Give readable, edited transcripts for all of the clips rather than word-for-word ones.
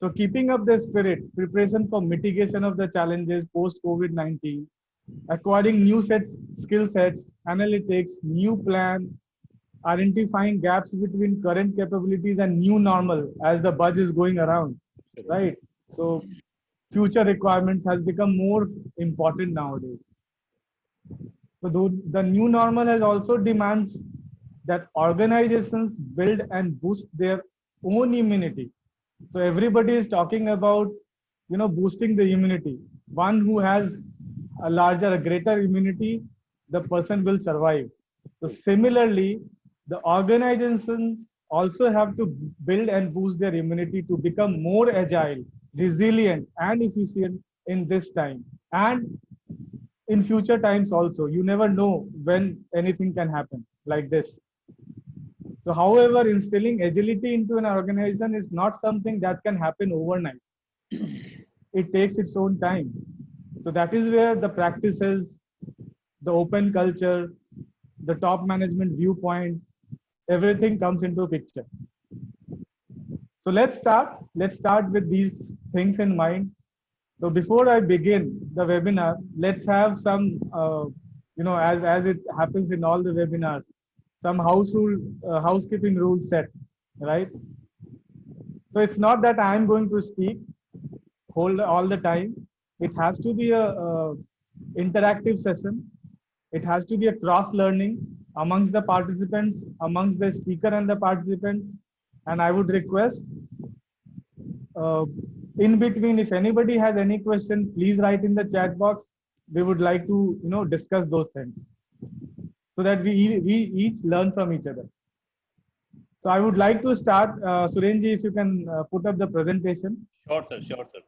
So keeping up the spirit, preparation for mitigation of the challenges post COVID-19, acquiring new skill sets, analytics, new plan, identifying gaps between current capabilities and new normal as the buzz is going around, right? So future requirements has become more important nowadays. So the new normal has also demands that organizations build and boost their own immunity. So everybody is talking about, boosting the immunity. One who has a larger, a greater immunity, the person will survive. So similarly, the organizations also have to build and boost their immunity to become more agile, resilient, and efficient in this time. And in future times also, you never know when anything can happen like this. So however, instilling agility into an organization is not something that can happen overnight. It takes its own time. So that is where the practices, the open culture, the top management viewpoint, everything comes into picture. So let's start with these things in mind. So before I begin the webinar, let's have some, as it happens in all the webinars, some housekeeping rules set, right? So it's not that I am going to speak hold all the time. It has to be a interactive session. It has to be a cross learning amongst the participants, amongst the speaker and the participants. And I would request, uh, in between, if anybody has any question, please write in the chat box. We would like to, discuss those things so that we each learn from each other. So I would like to start, Surenji, if you can put up the presentation. Sure, sir. Sure, sir.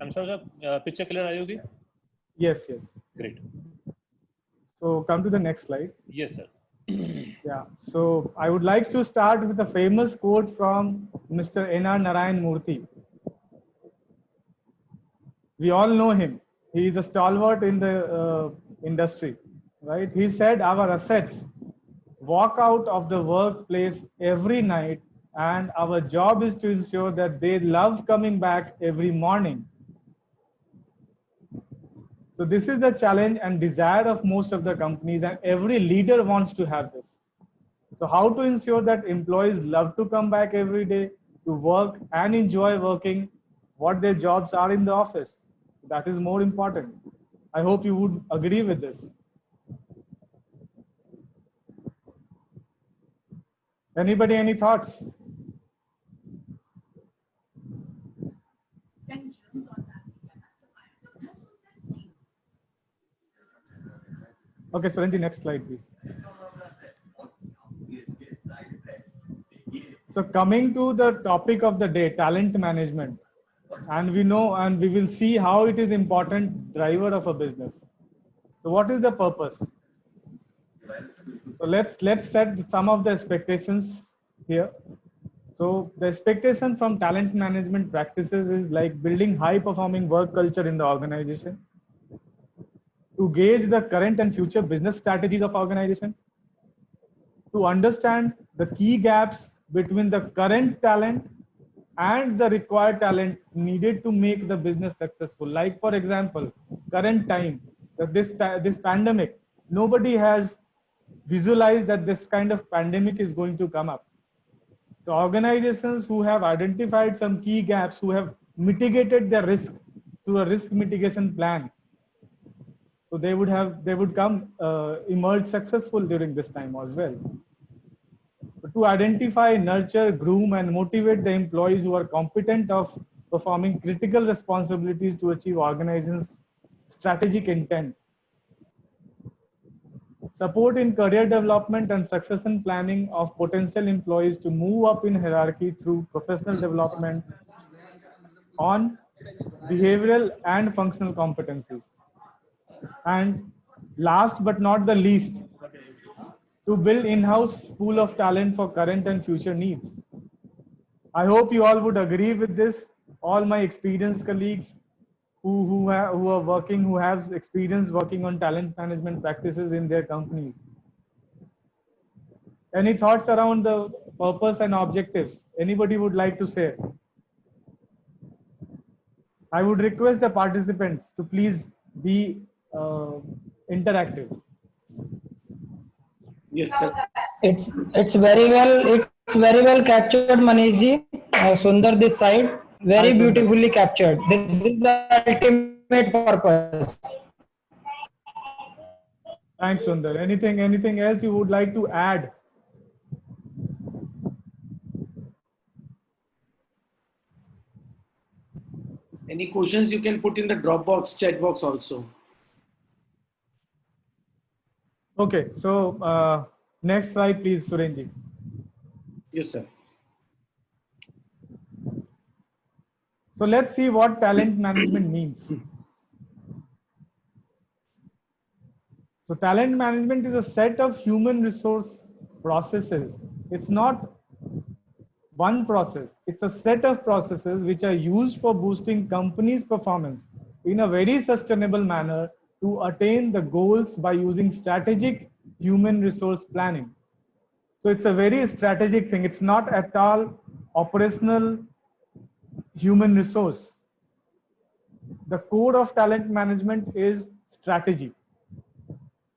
I'm sorry, sir. Picture clear, Ayugi? Yes, yes. Great. So come to the next slide. Yes, sir. Yeah. So I would like to start with a famous quote from Mr. N.R. Narayan Murthy. We all know him. He is a stalwart in the industry, right? He said, "Our assets walk out of the workplace every night, and our job is to ensure that they love coming back every morning." So this is the challenge and desire of most of the companies, and every leader wants to have this. So how to ensure that employees love to come back every day to work and enjoy working what their jobs are in the office? That is more important. I hope you would agree with this. Anybody, any thoughts? Okay, so in the next slide, please. So coming to the topic of the day, talent management, and we know and we will see how it is important driver of a business. So what is the purpose? So let's set some of the expectations here. So the expectation from talent management practices is like building high performing work culture in the organization, to gauge the current and future business strategies of organization, to understand the key gaps between the current talent and the required talent needed to make the business successful. Like for example, current time, this pandemic, nobody has visualized that this kind of pandemic is going to come up. So organizations who have identified some key gaps, who have mitigated their risk through a risk mitigation plan, so they would come emerge successful during this time as well. To identify, nurture, groom, and motivate the employees who are competent of performing critical responsibilities to achieve organization's strategic intent. Support in career development and succession planning of potential employees to move up in hierarchy through professional development on behavioral and functional competencies. And last but not the least, to build in-house pool of talent for current and future needs. I hope you all would agree with this, all my experienced colleagues. who are working, who have experience working on talent management practices in their companies. Any thoughts around the purpose and objectives? Anybody would like to say? I would request the participants to please be interactive. Yes, It's very well captured, Manish ji. Sundar, this side very Hi, Sundar. beautifully captured. This is the ultimate purpose. Thanks, Sundar. Anything else you would like to add? any questions you can put in the Dropbox chat box also. Okay, so next slide, please, Surenji. Yes, sir. So let's see what talent management means. So talent management is a set of human resource processes. It's not one process. It's a set of processes which are used for boosting companies' performance in a very sustainable manner to attain the goals by using strategic human resource planning. So it's a very strategic thing. It's not at all operational human resource. The core of talent management is strategy.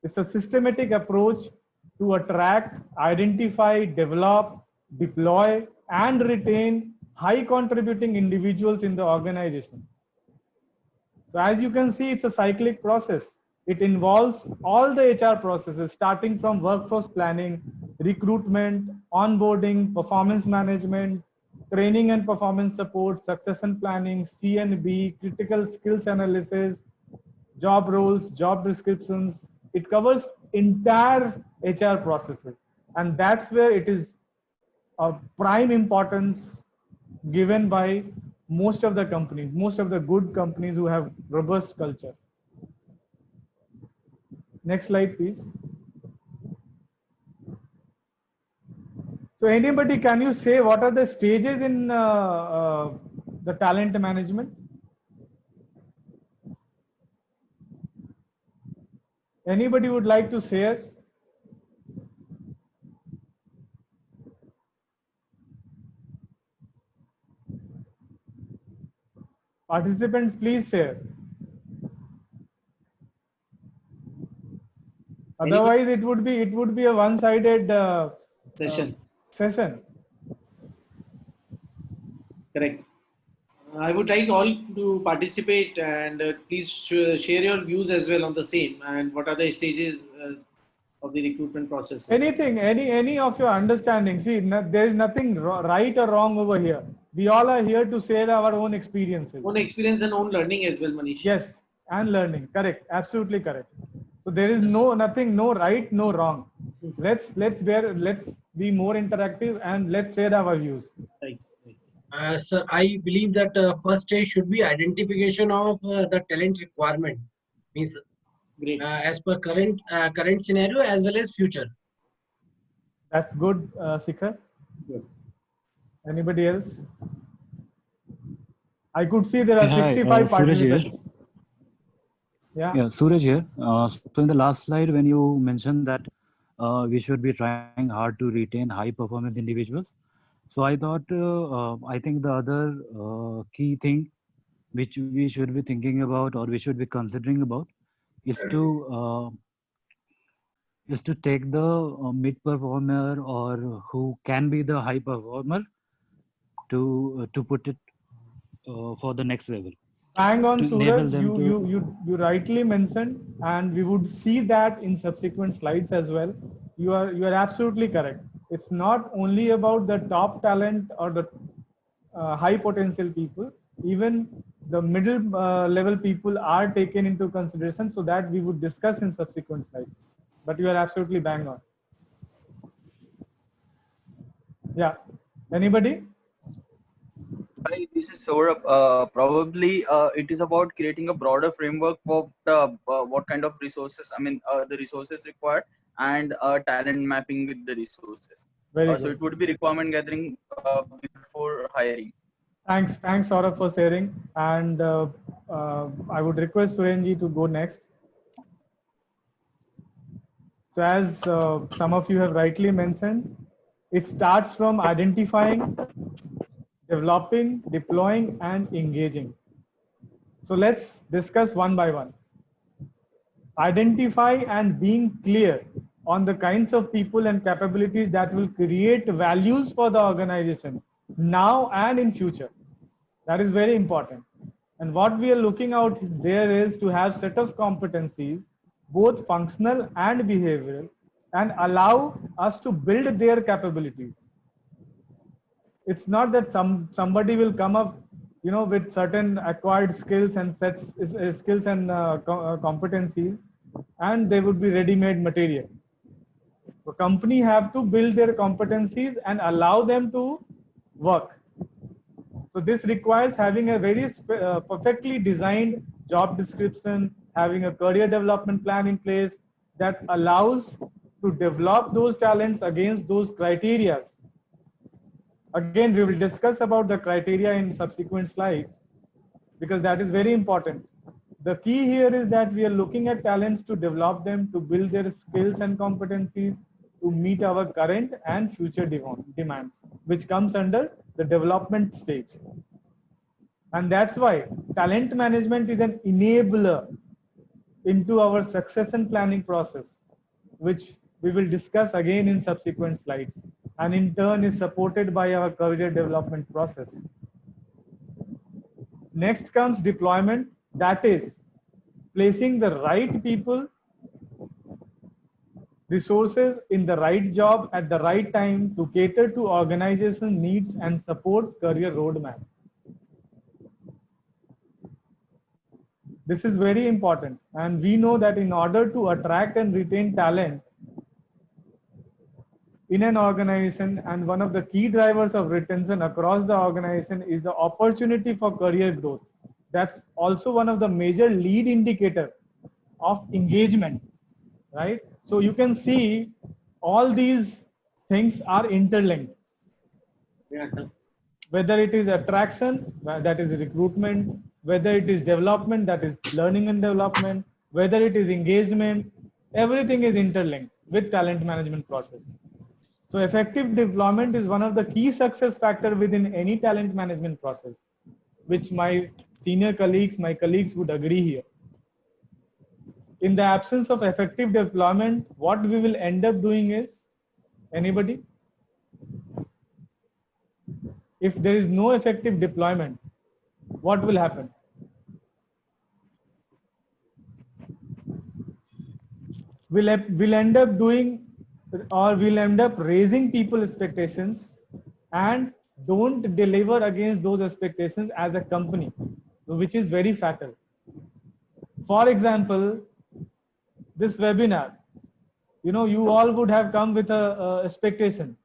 It's a systematic approach to attract, identify, develop, deploy, and retain high contributing individuals in the organization. So as you can see, it's a cyclic process. It involves all the HR processes, starting from workforce planning, recruitment, onboarding, performance management, training and performance support, succession planning, C&B, critical skills analysis, job roles, job descriptions. It covers entire HR processes. And that's where it is of prime importance given by most of the companies, most of the good companies who have robust culture. Next slide, please. So anybody, can you say what are the stages in the talent management? Anybody would like to share? Participants, please share. Otherwise, it would be a one-sided Session. session. Correct. I would like all to participate and please share your views as well on the same and what are the stages of the recruitment process. Anything, any of your understanding. See, there is nothing right or wrong over here. We all are here to share our own experiences. Own experience and own learning as well, Manish. Yes, and learning. Correct. Absolutely correct. So there is nothing, no right, no wrong. Let's be more interactive and let's share our views. Right. Sir, I believe that first stage should be identification of the talent requirement. Means Great. as per current scenario as well as future. That's good, Shikhar. Good. Anybody else? I could see there are Hi, 65 Suraj here. participants. Yeah. Yeah, Suraj here. So in the last slide, when you mentioned that we should be trying hard to retain high performance individuals. So I thought, I think the other key thing which we should be thinking about or we should be considering about is to take the mid performer or who can be the high performer to put it for the next level. Bang on, To enable Suraj. them You rightly mentioned, and we would see that in subsequent slides as well. You are absolutely correct. It's not only about the top talent or the high potential people. Even the middle level people are taken into consideration, so that we would discuss in subsequent slides. But you are absolutely bang on. Yeah. Anybody? Hi, this is Saurabh. Probably it is about creating a broader framework for what kind of resources, the resources required and talent mapping with the resources. Very So good. it would be requirement gathering before hiring. Thanks, Saurabh, for sharing. And I would request Surenji to go next. So as some of you have rightly mentioned, it starts from identifying, developing, deploying, and engaging. So let's discuss one by one. Identify and being clear on the kinds of people and capabilities that will create values for the organization now and in future. That is very important. And what we are looking out there is to have set of competencies, both functional and behavioral, and allow us to build their capabilities. It's not that somebody will come up, with certain acquired skills and skills and competencies, and they would be ready-made material. The company have to build their competencies and allow them to work. So this requires having a very perfectly designed job description, having a career development plan in place that allows to develop those talents against those criteria. Again, we will discuss about the criteria in subsequent slides because that is very important. The key here is that we are looking at talents to develop them, to build their skills and competencies to meet our current and future demands, which comes under the development stage. And that's why talent management is an enabler into our succession planning process, which we will discuss again in subsequent slides, and in turn is supported by our career development process. Next comes deployment, that is placing the right people, resources in the right job at the right time to cater to organization needs and support career roadmap. This is very important, and we know that in order to attract and retain talent in an organization, and one of the key drivers of retention across the organization is the opportunity for career growth. That's also one of the major lead indicator of engagement, right? So you can see all these things are interlinked. Yeah. Whether it is attraction, that is recruitment, whether it is development, that is learning and development, whether it is engagement, everything is interlinked with talent management process. So effective deployment is one of the key success factors within any talent management process, which my senior colleagues, my colleagues would agree here. In the absence of effective deployment, what we will end up doing is, anybody? If there is no effective deployment, what will happen? We'll end up doing, or we'll end up raising people's expectations and don't deliver against those expectations as a company, which is very fatal. For example, this webinar, you all would have come with a expectation.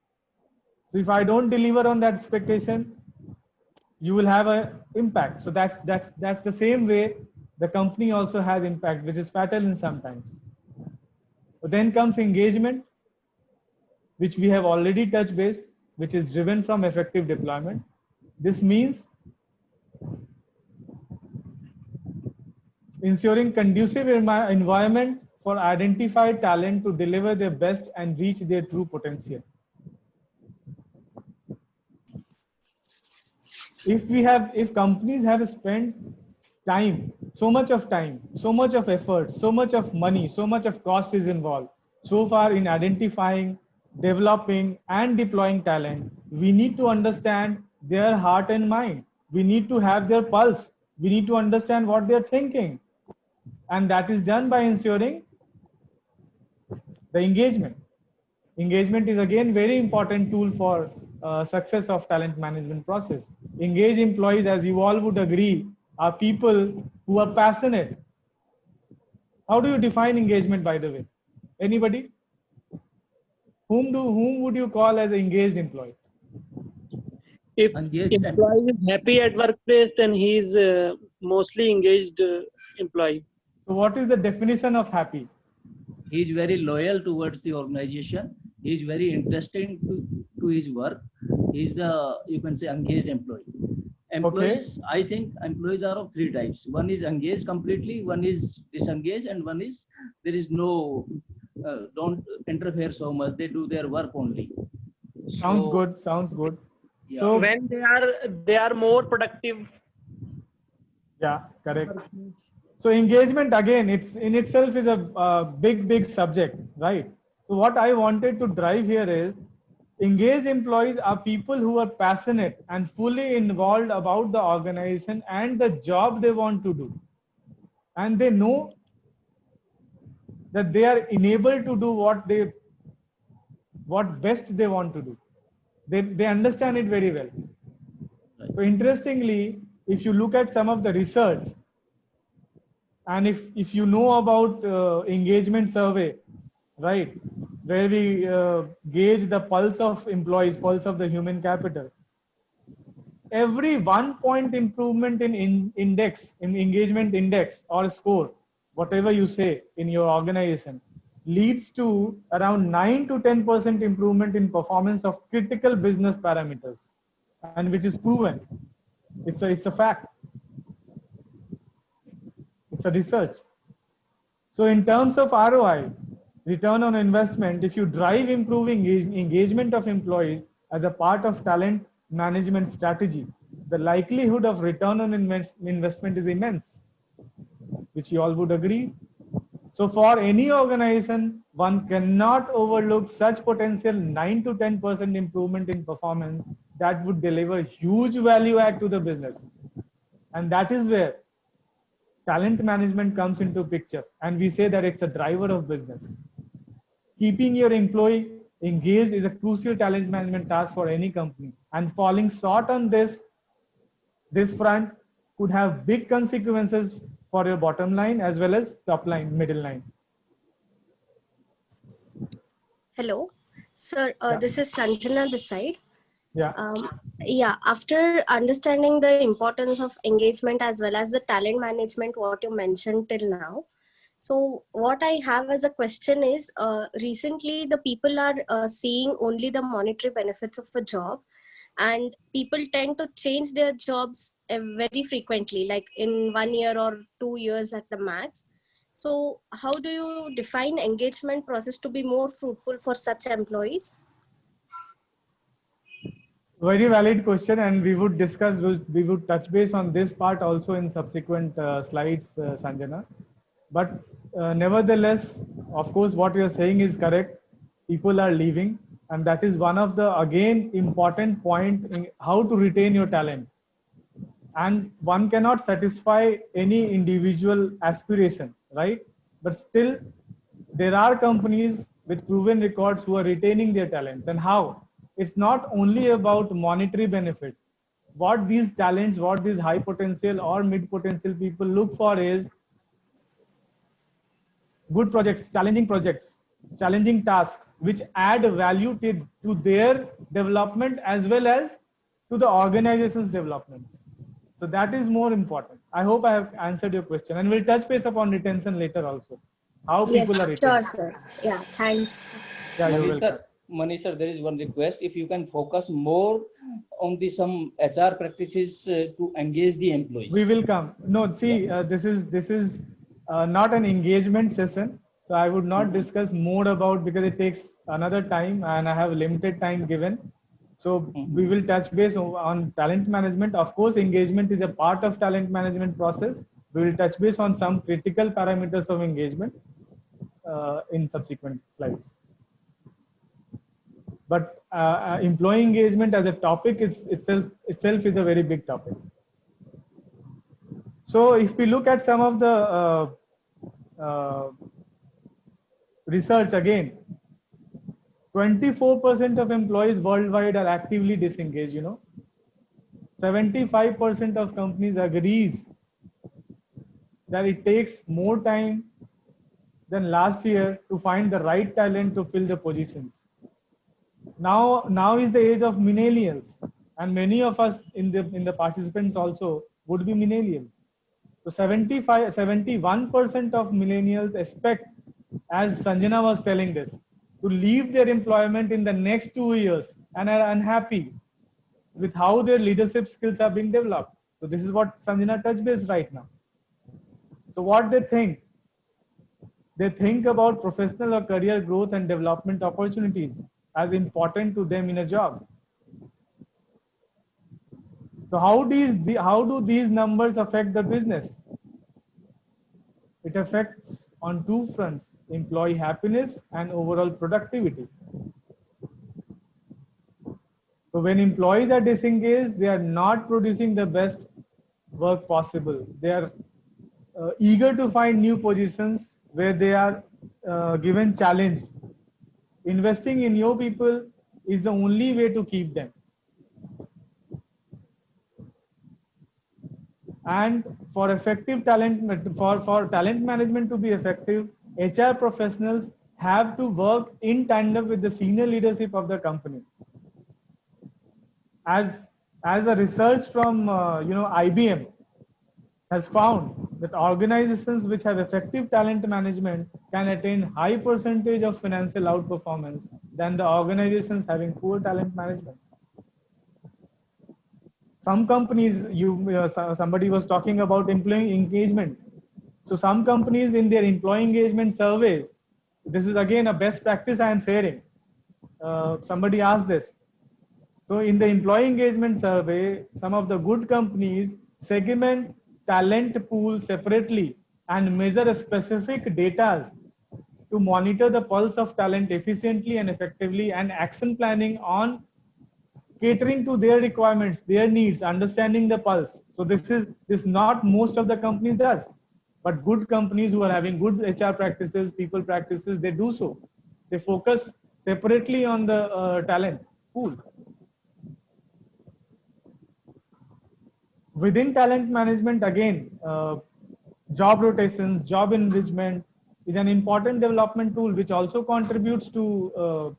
So if I don't deliver on that expectation, you will have an impact. So that's the same way the company also has impact, which is fatal in sometimes. But then comes engagement, which we have already touched base, which is driven from effective deployment. This means ensuring conducive environment for identified talent to deliver their best and reach their true potential. If companies have spent time, so much of effort, so much of money, so much of cost is involved so far in identifying, developing and deploying talent, we need to understand their heart and mind. We need to have their pulse. We need to understand what they're thinking. And that is done by ensuring the engagement. Engagement is again very important tool for success of talent management process. Engaged employees, as you all would agree, are people who are passionate. How do you define engagement, by the way? Anybody? Whom would you call as an engaged employee? If employee is happy at workplace, then he is mostly engaged employee. So what is the definition of happy? He is very loyal towards the organization. He is very interested to his work. He is the, you can say, engaged employee. Employees, I think employees are of three types. One is engaged completely, one is disengaged, and one is there is no, don't interfere so much. They do their work only. Sounds So, good. Sounds good. yeah. So When they are more productive. yeah, correct. So engagement again, it's in itself is a big subject, right? So what I wanted to drive here is engaged employees are people who are passionate and fully involved about the organization and the job they want to do, and they know that they are enabled to do what best they want to do. They understand it very well. So interestingly, if you look at some of the research, and if you know about engagement survey, right, where we gauge the pulse of employees, pulse of the human capital, every 1 point improvement in index, in engagement index or score, whatever you say in your organization, leads to around 9 to 10% improvement in performance of critical business parameters, and which is proven. It's a fact. It's a research. So in terms of ROI, return on investment, if you drive improving engagement of employees as a part of talent management strategy, the likelihood of return on investment is immense, which you all would agree. So for any organization, one cannot overlook such potential 9 to 10% improvement in performance that would deliver huge value add to the business. And that is where talent management comes into picture, and we say that it's a driver of business. Keeping your employee engaged is a crucial talent management task for any company, and falling short on this front could have big consequences for your bottom line as well as top line, middle line. Hello, sir. This is Sanjana this side. Yeah. After understanding the importance of engagement as well as the talent management, what you mentioned till now. So what I have as a question is, recently the people are seeing only the monetary benefits of a job, and people tend to change their jobs very frequently, like in 1 year or 2 years at the max. So how do you define engagement process to be more fruitful for such employees? Very valid question, and we would discuss, we would touch base on this part also in subsequent slides, Sanjana. But nevertheless, of course, what you're saying is correct. People are leaving, and that is one of the, again, important point in how to retain your talent. And one cannot satisfy any individual aspiration, right? But still, there are companies with proven records who are retaining their talents. And how? It's not only about monetary benefits. What these talents, what these high potential or mid potential people look for is good projects, challenging tasks, which add value to their development as well as to the organization's development. So that is more important. I hope I have answered your question, and we'll touch base upon retention later also. How people are retained. Sure, sir. Yeah, thanks. Yeah, you're welcome. Manish sir, there is one request. If you can focus more on some HR practices to engage the employees. We will come. No, see, this is not an engagement session, so I would not discuss more about, because it takes another time and I have limited time given. So we will touch base on talent management. Of course, engagement is a part of talent management process. We will touch base on some critical parameters of engagement in subsequent slides. But employee engagement as a topic itself is a very big topic. So if we look at some of the research again, 24% of employees worldwide are actively disengaged, 75% of companies agrees that it takes more time than last year to find the right talent to fill the positions. Now is the age of millennials, and many of us in the participants also would be millennials. So 71% of millennials expect, as Sanjana was telling this, to leave their employment in the next 2 years and are unhappy. with how their leadership skills are being developed. So this is what Sanjana touched base right now. So what they think about professional or career growth and development opportunities as important to them in a job. So how do these numbers affect the business? It affects on two fronts: employee happiness and overall productivity. So when employees are disengaged, they are not producing the best work possible. They are eager to find new positions where they are given challenge. Investing in your people is the only way to keep them. And for effective talent, for talent management to be effective, HR professionals have to work in tandem with the senior leadership of the company. As a research from IBM has found that organizations which have effective talent management can attain high percentage of financial outperformance than the organizations having poor talent management. Some companies, somebody was talking about employee engagement. So some companies in their employee engagement surveys, this is again a best practice I am sharing. Somebody asked this. So in the employee engagement survey, some of the good companies segment talent pool separately and measure specific data to monitor the pulse of talent efficiently and effectively, and action planning on catering to their requirements, their needs, understanding the pulse. So this not most of the companies does, but good companies who are having good HR practices, people practices, they do so. They focus separately on the talent pool. Within talent management, again, job rotations, job enrichment is an important development tool which also contributes to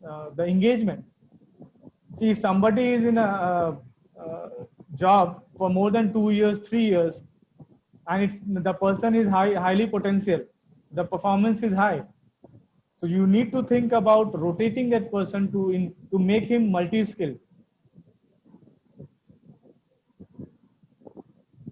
the engagement. See, if somebody is in a job for more than 2 years, 3 years, and the person is highly potential, the performance is high. So you need to think about rotating that person to make him multi-skilled.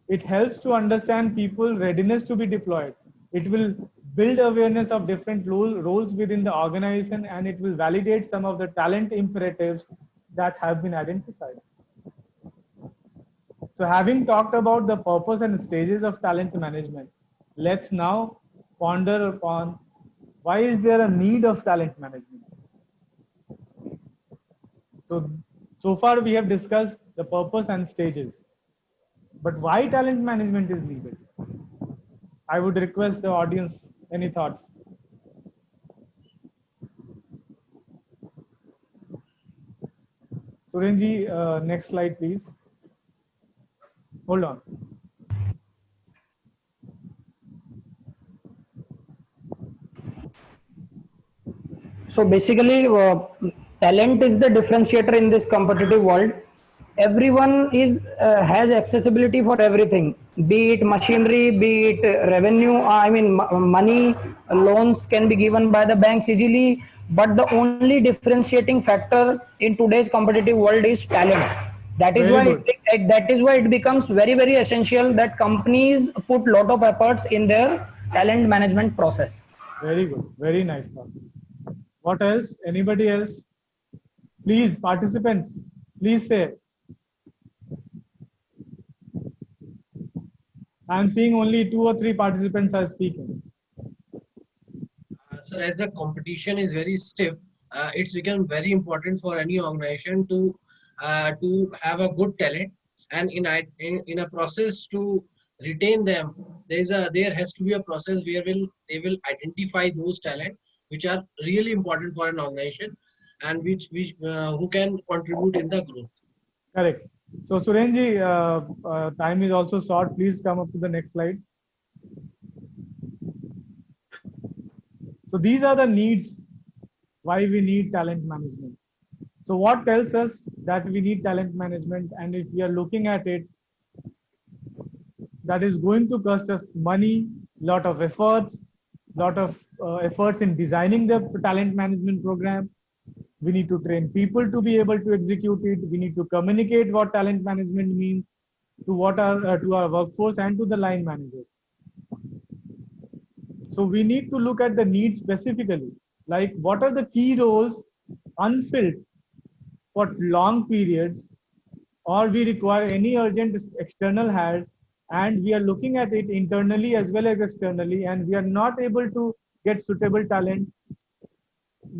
It helps to understand people's readiness to be deployed. It will build awareness of different roles within the organization, and it will validate some of the talent imperatives that have been identified. So having talked about the purpose and stages of talent management, let's now ponder upon why is there a need of talent management. So far we have discussed the purpose and stages, but why talent management is needed? I would request the audience, any thoughts? Surenji, next slide, please. Hold on. So basically, talent is the differentiator in this competitive world. Everyone has accessibility for everything, be it machinery, be it revenue. Money, loans can be given by the banks easily. But the only differentiating factor in today's competitive world is talent. That is why it becomes very, very essential that companies put lot of efforts in their talent management process. Very good. Very nice thought. What else? Anybody else? Please, participants, please say. I'm seeing only 2 or 3 participants are speaking. Sir, as the competition is very stiff, it's become very important for any organization to have a good talent, and in a process to retain them, there has to be a process where they will identify those talent which are really important for an organization and which who can contribute in the growth. Correct. So Surenji, time is also short. Please come up to the next slide. So these are the needs why we need talent management. So what tells us that we need talent management, and if we are looking at it, that is going to cost us money, lot of efforts in designing the talent management program, We need to train people to be able to execute it. We need to communicate what talent management means to to our workforce and to the line managers. So we need to look at the needs specifically, like what are the key roles unfilled for long periods, or we require any urgent external hires, and we are looking at it internally as well as externally, and we are not able to get suitable talent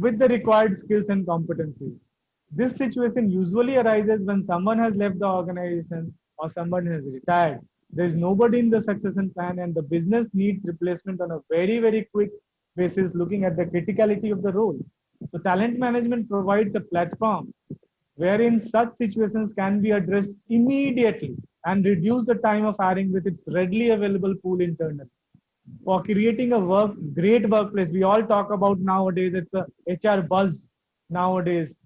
with the required skills and competencies. This situation usually arises when someone has left the organization or someone has retired. There is nobody in the succession plan, and the business needs replacement on a very, very quick basis, looking at the criticality of the role. So talent management provides a platform wherein such situations can be addressed immediately and reduce the time of hiring with its readily available pool internally. For creating a great workplace, we all talk about nowadays, it's the HR buzz nowadays,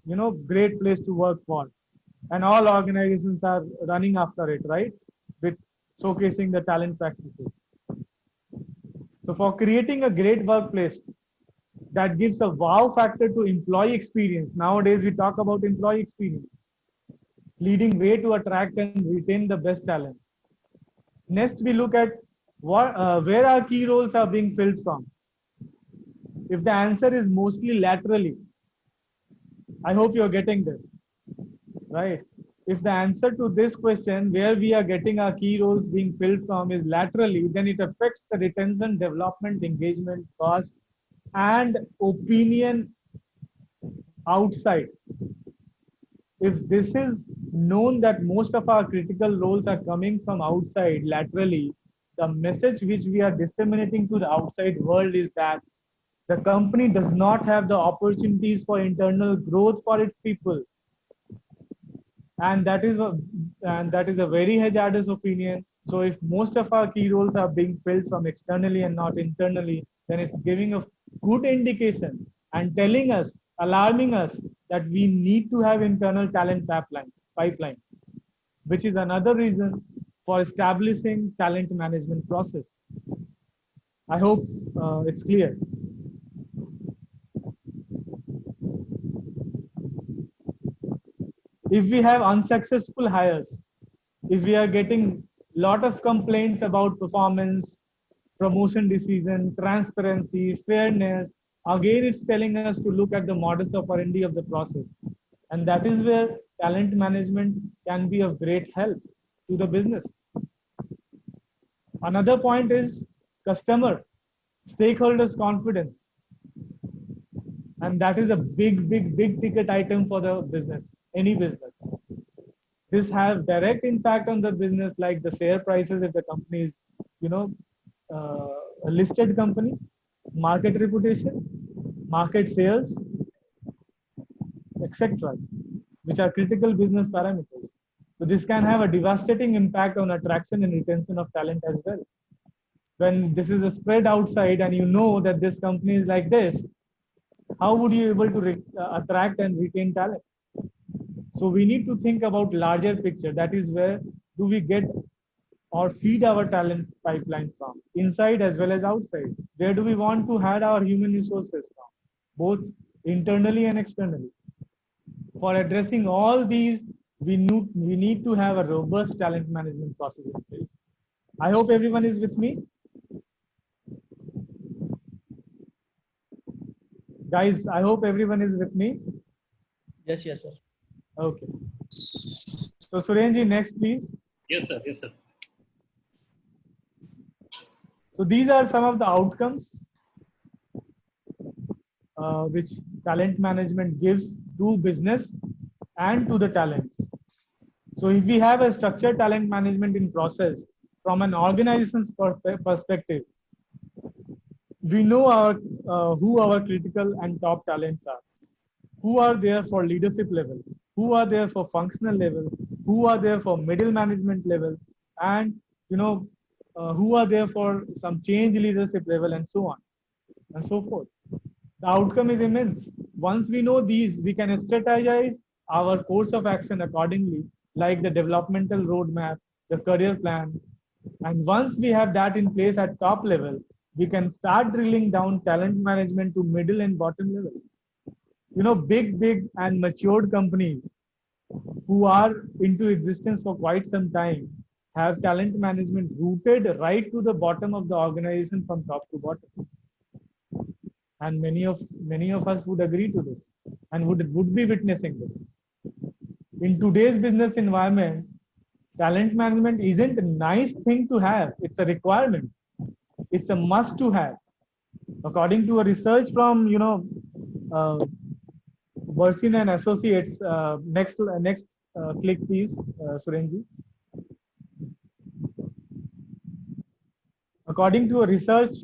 great place to work for. And all organizations are running after it, right? With showcasing the talent practices. So for creating a great workplace that gives a wow factor to employee experience, nowadays we talk about employee experience, leading way to attract and retain the best talent. Next, we look at where our key roles are being filled from. If the answer is mostly laterally, I hope you're getting this, right? If the answer to this question, where we are getting our key roles being filled from, is laterally, then it affects the retention, development, engagement, cost, and opinion outside. If this is known that most of our critical roles are coming from outside laterally, the message which we are disseminating to the outside world is that the company does not have the opportunities for internal growth for its people. And that is a very hazardous opinion. So if most of our key roles are being filled from externally and not internally, then it's giving a good indication and telling us, alarming us, that we need to have internal talent pipeline, which is another reason for establishing talent management process. I hope it's clear. If we have unsuccessful hires, if we are getting a lot of complaints about performance, promotion decision, transparency, fairness, again, it's telling us to look at the modus operandi of the process. And that is where talent management can be of great help to the business. Another point is customer, stakeholders' confidence. And that is a big ticket item for the business, any business. This has direct impact on the business, like the share prices if the company is, a listed company, market reputation, market sales, etc., which are critical business parameters. So this can have a devastating impact on attraction and retention of talent as well. When this is spread outside and you know that this company is like this, how would you be able to attract and retain talent? So we need to think about larger picture. That is where do we get or feed our talent pipeline from, inside as well as outside? Where do we want to hire our human resources from, both internally and externally? For addressing all these, we need to have a robust talent management process in place. I hope everyone is with me. Guys, I hope everyone is with me. Yes, sir. Okay. So Surenji, next please. Yes, sir. Yes, sir. So these are some of the outcomes which talent management gives to business and to the talents. So if we have a structured talent management in process from an organization's perspective, we know who our critical and top talents are, who are there for leadership level, who are there for functional level, who are there for middle management level, and who are there for some change leadership level, and so on and so forth. The outcome is immense. Once we know these, we can strategize our course of action accordingly, like the developmental roadmap, the career plan. And once we have that in place at top level, we can start drilling down talent management to middle and bottom level. big and matured companies who are into existence for quite some time have talent management rooted right to the bottom of the organization from top to bottom. And many of us would agree to this and would be witnessing this. In today's business environment, talent management isn't a nice thing to have, it's a requirement. It's a must to have. According to a research from Bursin and Associates, next click please, Surenji. According to a research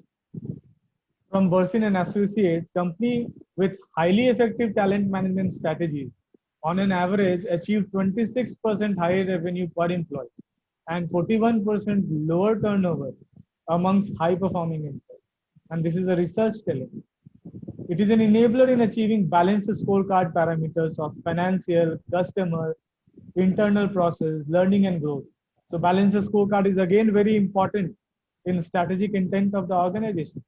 from Bursin and Associates, company with highly effective talent management strategies on an average achieved 26% higher revenue per employee and 41% lower turnover amongst high performing employees. And this is a research telling. It is an enabler in achieving balanced scorecard parameters of financial, customer, internal process, learning and growth. So balanced scorecard is again very important in strategic intent of the organization,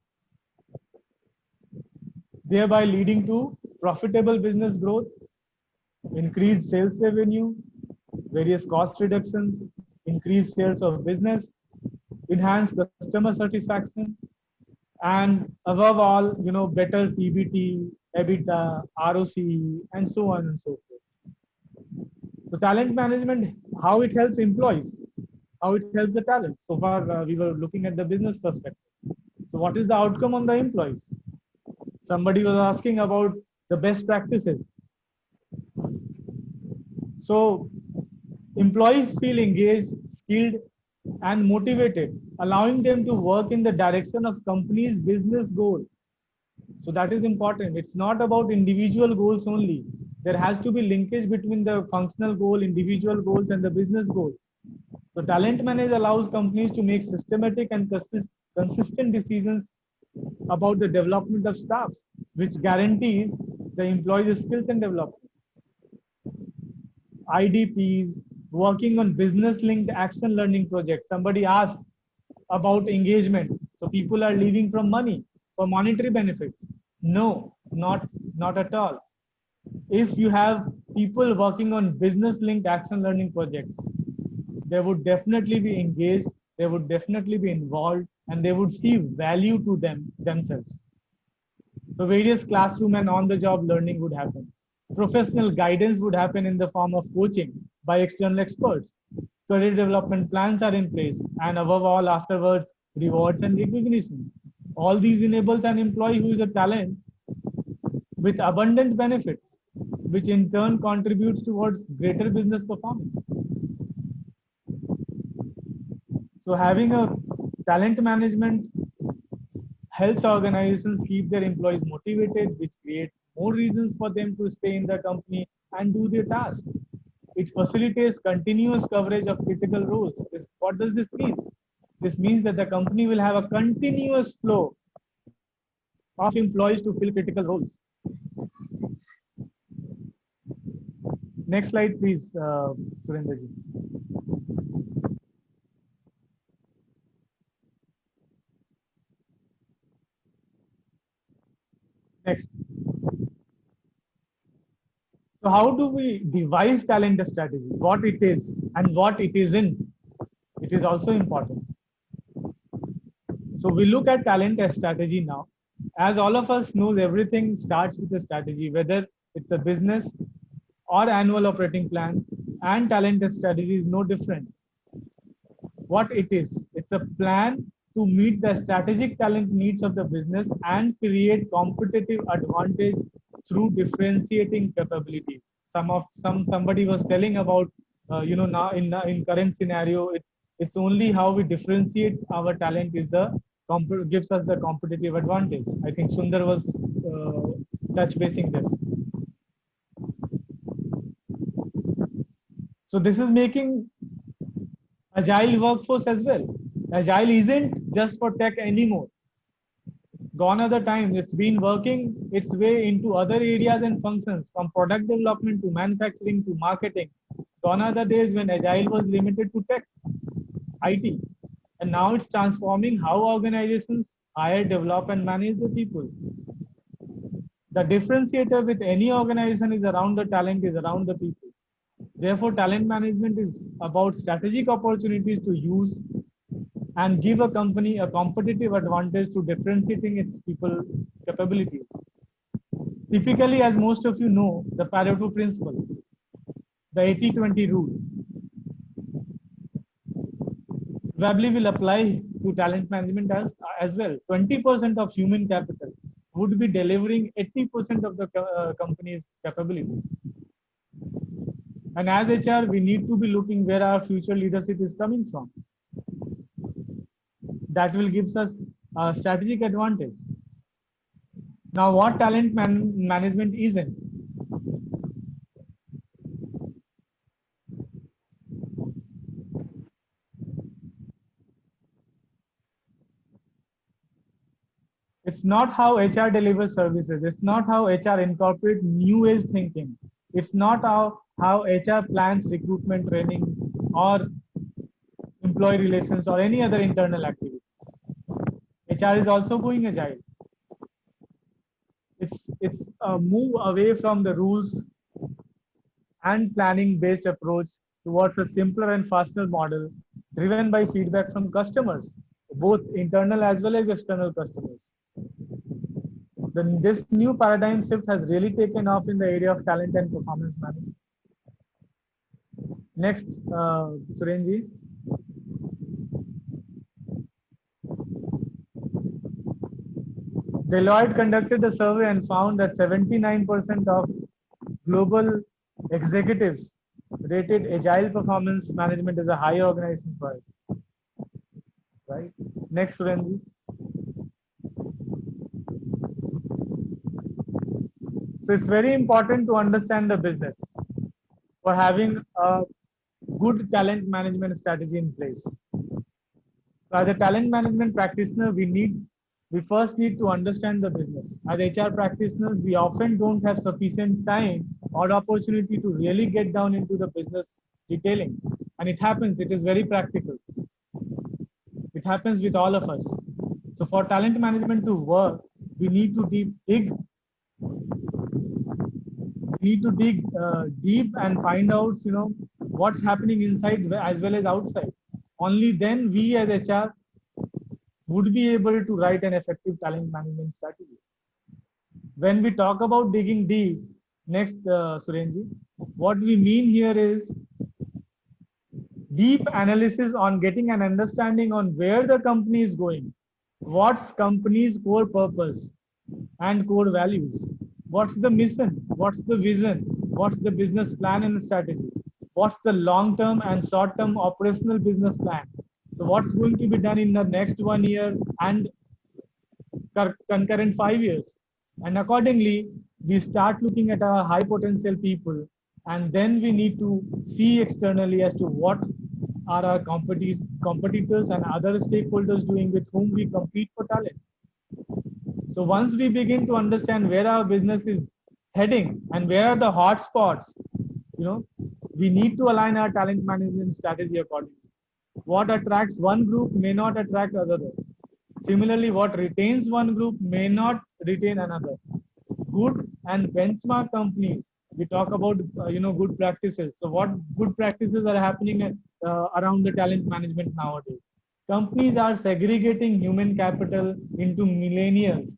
thereby leading to profitable business growth, increased sales revenue, various cost reductions, increased shares of business, enhanced customer satisfaction, and above all, better PBT, EBITDA, ROCE, and so on and so forth. So talent management, how it helps employees, how it helps the talent. So far, we were looking at the business perspective. So what is the outcome on the employees? Somebody was asking about the best practices. So employees feel engaged, skilled, and motivated, allowing them to work in the direction of company's business goal. So that is important. It's not about individual goals only. There has to be linkage between the functional goal, individual goals, and the business goals. So talent management allows companies to make systematic and consistent decisions about the development of staffs, which guarantees the employees' skills and development. IDPs, working on business-linked action learning projects. Somebody asked about engagement. So people are leaving from money for monetary benefits. No, not at all. If you have people working on business-linked action learning projects, they would definitely be engaged, they would definitely be involved, and they would see value to themselves. So various classroom and on-the-job learning would happen. Professional guidance would happen in the form of coaching by external experts. Career development plans are in place, and above all, afterwards, rewards and recognition. All these enables an employee who is a talent with abundant benefits, which in turn contributes towards greater business performance. So having a talent management helps organizations keep their employees motivated, which creates more reasons for them to stay in the company and do their task. It facilitates continuous coverage of critical roles. What does this mean? This means that the company will have a continuous flow of employees to fill critical roles. Next slide, please, Surendraji. Next. So how do we devise talent strategy? What it is and what it isn't. It is also important. So we look at talent strategy now. As all of us know, everything starts with a strategy, whether it's a business or annual operating plan, and talent strategy is no different. What it is, it's a plan to meet the strategic talent needs of the business and create competitive advantage through differentiating capabilities. Somebody was telling about now in current scenario, it's only how we differentiate our talent is gives us the competitive advantage. I think Sundar was touch basing this. So this is making agile workforce as well. Agile isn't just for tech anymore. Gone are the times. It's been working its way into other areas and functions, from product development to manufacturing to marketing. Gone are the days when agile was limited to tech, IT. And now it's transforming how organizations hire, develop, and manage the people. The differentiator with any organization is around the talent, is around the people. Therefore, talent management is about strategic opportunities to use and give a company a competitive advantage to differentiating its people capabilities. Typically, as most of you know, the Pareto principle, the 80-20 rule, probably will apply to talent management as well. 20% of human capital would be delivering 80% of the company's capabilities. And as HR, we need to be looking where our future leadership is coming from. That will give us a strategic advantage. Now, what talent management isn't? It's not how HR delivers services. It's not how HR incorporates new age thinking. It's not how HR plans recruitment, training, or employee relations, or any other internal activities. HR is also going agile. It's a move away from the rules and planning based approach towards a simpler and faster model driven by feedback from customers, both internal as well as external customers. This new paradigm shift has really taken off in the area of talent and performance management. Next, Surenji. Deloitte conducted a survey and found that 79% of global executives rated agile performance management as a high organization priority. Right? Next, Surenji. So it's very important to understand the business for having a good talent management strategy in place. So as a talent management practitioner, we first need to understand the business. As HR practitioners, we often don't have sufficient time or opportunity to really get down into the business detailing. And it happens, it is very practical. It happens with all of us. So for talent management to work, we need to dig deep and find out, what's happening inside as well as outside. Only then we as HR would be able to write an effective talent management strategy. When we talk about digging deep, next, Surenji, what we mean here is deep analysis on getting an understanding on where the company is going, what's company's core purpose and core values, what's the mission, what's the vision, what's the business plan and strategy, what's the long-term and short-term operational business plan. So what's going to be done in the next 1 year and concurrent 5 years. And accordingly, we start looking at our high potential people, and then we need to see externally as to what are our competitors and other stakeholders doing with whom we compete for talent. So once we begin to understand where our business is heading and where are the hot spots, we need to align our talent management strategy accordingly. What attracts one group may not attract another. Similarly, what retains one group may not retain another. Good and benchmark companies, we talk about good practices. So what good practices are happening around the talent management nowadays? Companies are segregating human capital into millennials,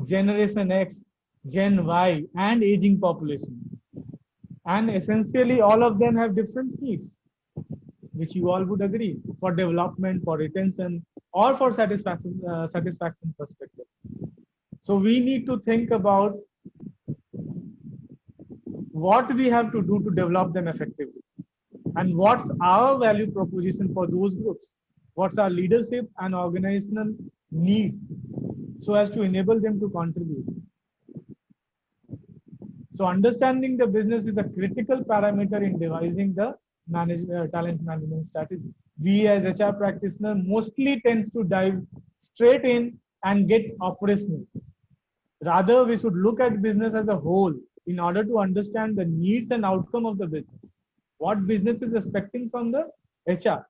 Generation X, Gen Y, and aging population. And essentially, all of them have different needs, which you all would agree, for development, for retention, or for satisfaction perspective. So we need to think about what we have to do to develop them effectively, and what's our value proposition for those groups. What's our leadership and organizational need so as to enable them to contribute. So understanding the business is a critical parameter in devising the talent management strategy. We as HR practitioner mostly tends to dive straight in and get operational. Rather, we should look at business as a whole in order to understand the needs and outcome of the business. What business is expecting from the HR.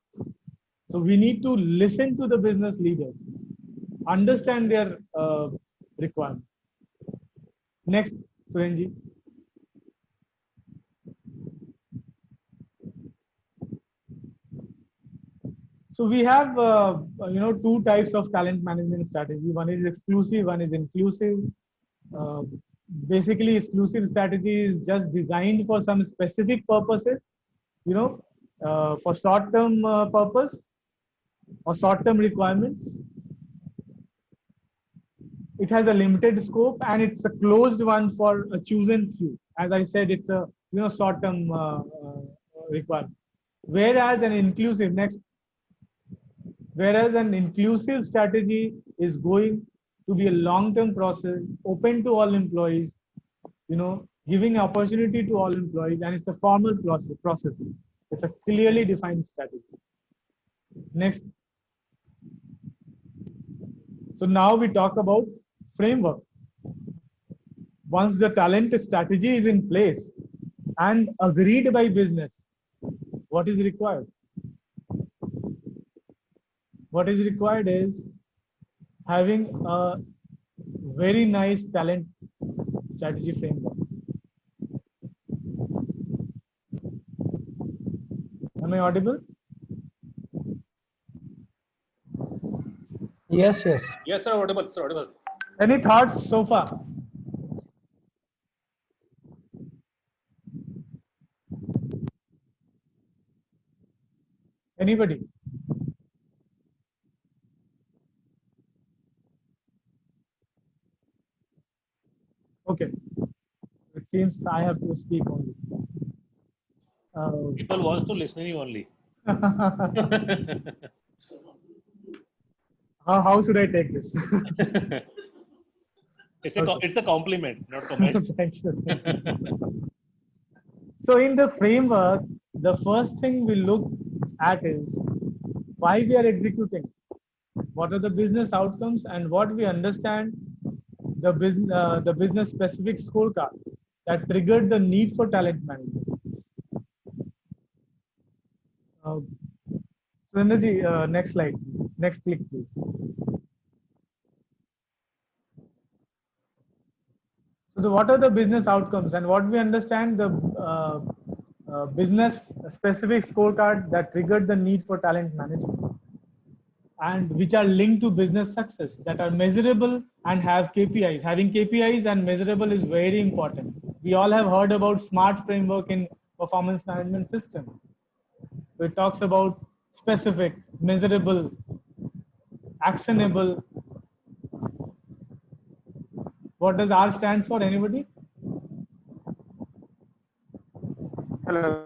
So we need to listen to the business leaders, understand their requirements. Next, Surenji. So we have, two types of talent management strategy. One is exclusive, one is inclusive. Uh, Basically, exclusive strategy is just designed for some specific purposes, for short-term purpose or short-term requirements. It has a limited scope and it's a closed one for a chosen few. As I said, it's a short-term requirement. Whereas an inclusive strategy is going to be a long-term process, open to all employees, giving opportunity to all employees, and it's a formal process. It's a clearly defined strategy. Next. So now we talk about framework. Once the talent strategy is in place and agreed by business, what is required? What is required is having a very nice talent strategy framework. Am I audible? Yes, yes. Yes, sir, audible, sir, audible. Any thoughts so far? Anybody? Okay. It seems I have to speak only. People wants to listen you only. How should I take this? It's a compliment, not comment. Thank you. So in the framework, the first thing we look at is why we are executing, what are the business outcomes, and what we understand the business specific scorecard that triggered the need for talent management. Surendraji, next slide. Next click, please. So what are the business outcomes, and what we understand the business specific scorecard that triggered the need for talent management, and which are linked to business success, that are measurable and have KPIs. Having KPIs and measurable is very important. We all have heard about SMART framework in performance management system. It talks about specific, measurable, actionable. What does R stands for? Anybody? Hello.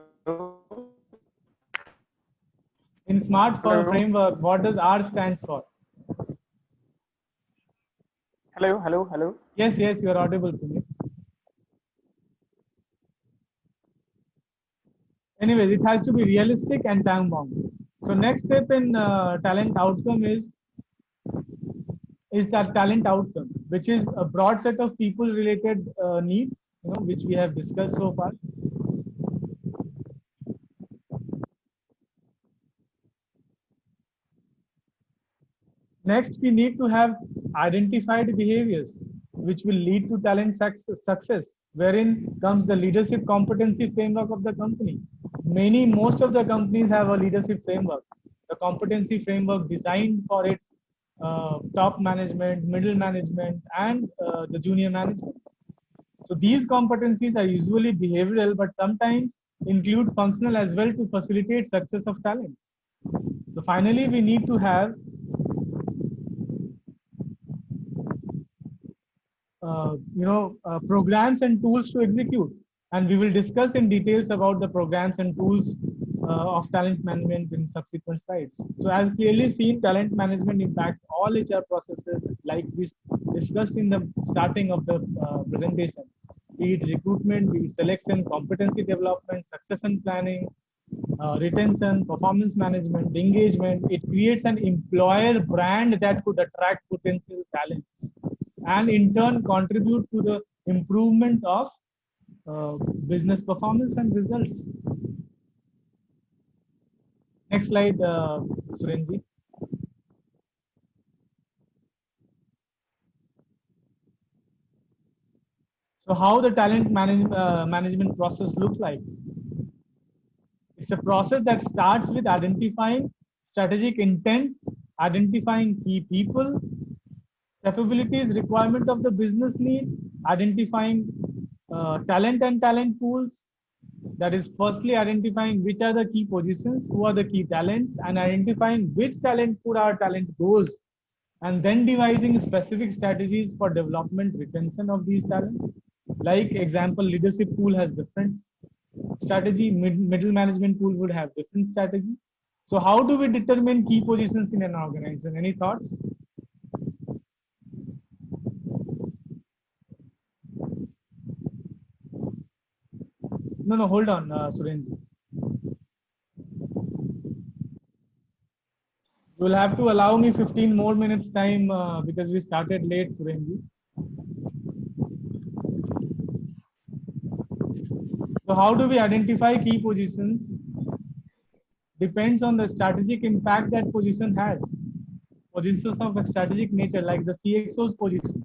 In SMART framework, what does R stands for? Hello. Yes, you are audible to me. Anyways, it has to be realistic and time bound. So next step in talent outcome is that talent outcome, which is a broad set of people related needs, which we have discussed so far. Next, we need to have identified behaviors which will lead to talent success, wherein comes the leadership competency framework of the company. Most of the companies have a leadership framework, the competency framework designed for its top management, middle management, and the junior management. So these competencies are usually behavioral, but sometimes include functional as well to facilitate success of talent. So finally, we need to have programs and tools to execute, and we will discuss in details about the programs and tools of talent management in subsequent slides. So as clearly seen, talent management impacts all HR processes like we discussed in the starting of the presentation, be it recruitment, be it selection, competency development, succession planning, retention, performance management, engagement. It creates an employer brand that could attract potential talents and in turn contribute to the improvement of business performance and results. Next slide, Surenji. So how the management process looks like? It's a process that starts with identifying strategic intent, identifying key people, capabilities, requirement of the business need, identifying talent and talent pools. That is firstly identifying which are the key positions, who are the key talents, and identifying which talent pool our talent goes, and then devising specific strategies for development, retention of these talents. Like example, leadership pool has different strategy, middle management pool would have different strategy. So how do we determine key positions in an organization? Any thoughts? No, hold on, Surenji. You will have to allow me 15 more minutes time because we started late, Surenji. So how do we identify key positions? Depends on the strategic impact that position has. Positions of a strategic nature, like the CXO's position,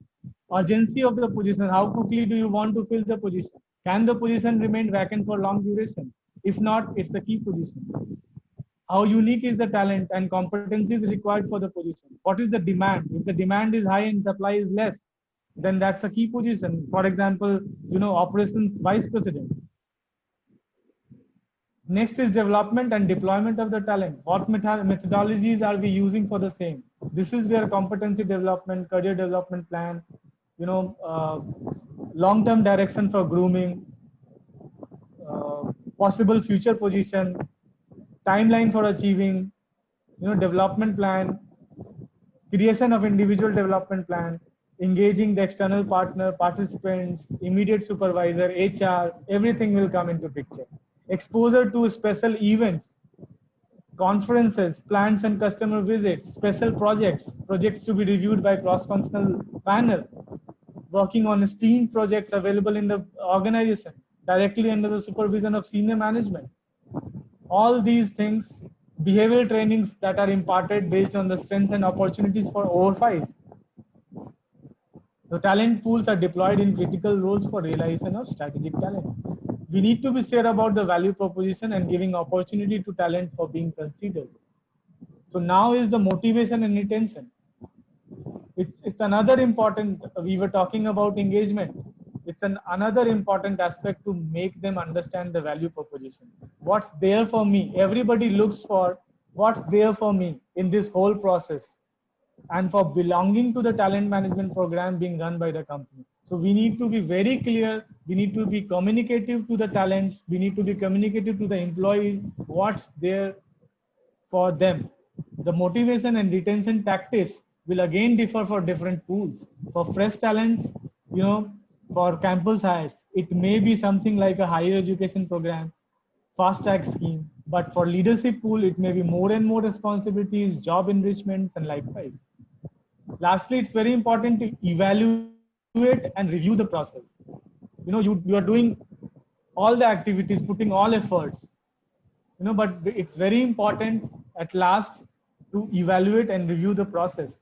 urgency of the position, how quickly do you want to fill the position? Can the position remain vacant for long duration? If not, it's a key position. How unique is the talent and competencies required for the position? What is the demand? If the demand is high and supply is less, then that's a key position. For example, operations vice president. Next is development and deployment of the talent. What methodologies are we using for the same? This is where competency development, career development plan, long-term direction for grooming, possible future position, timeline for achieving, development plan, creation of individual development plan, engaging the external partner, participants, immediate supervisor, HR, everything will come into picture. Exposure to special events, conferences, plans and customer visits, special projects to be reviewed by cross-functional panel, working on STEAM projects available in the organization, directly under the supervision of senior management. All these things, behavioral trainings that are imparted based on the strengths and opportunities for OFIs. The talent pools are deployed in critical roles for realization of strategic talent. We need to be sure about the value proposition and giving opportunity to talent for being considered. So now is the motivation and retention. It's another important, we were talking about engagement. It's another important aspect to make them understand the value proposition. What's there for me? Everybody looks for what's there for me in this whole process and for belonging to the talent management program being run by the company. So we need to be very clear. We need to be communicative to the talents. We need to be communicative to the employees, what's there for them. The motivation and retention tactics will again differ for different pools. For fresh talents, for campus hires, it may be something like a higher education program, fast track scheme. But for leadership pool, it may be more and more responsibilities, job enrichments, and likewise. Lastly, it's very important to evaluate and review the process. You are doing all the activities, putting all efforts, but it's very important at last to evaluate and review the process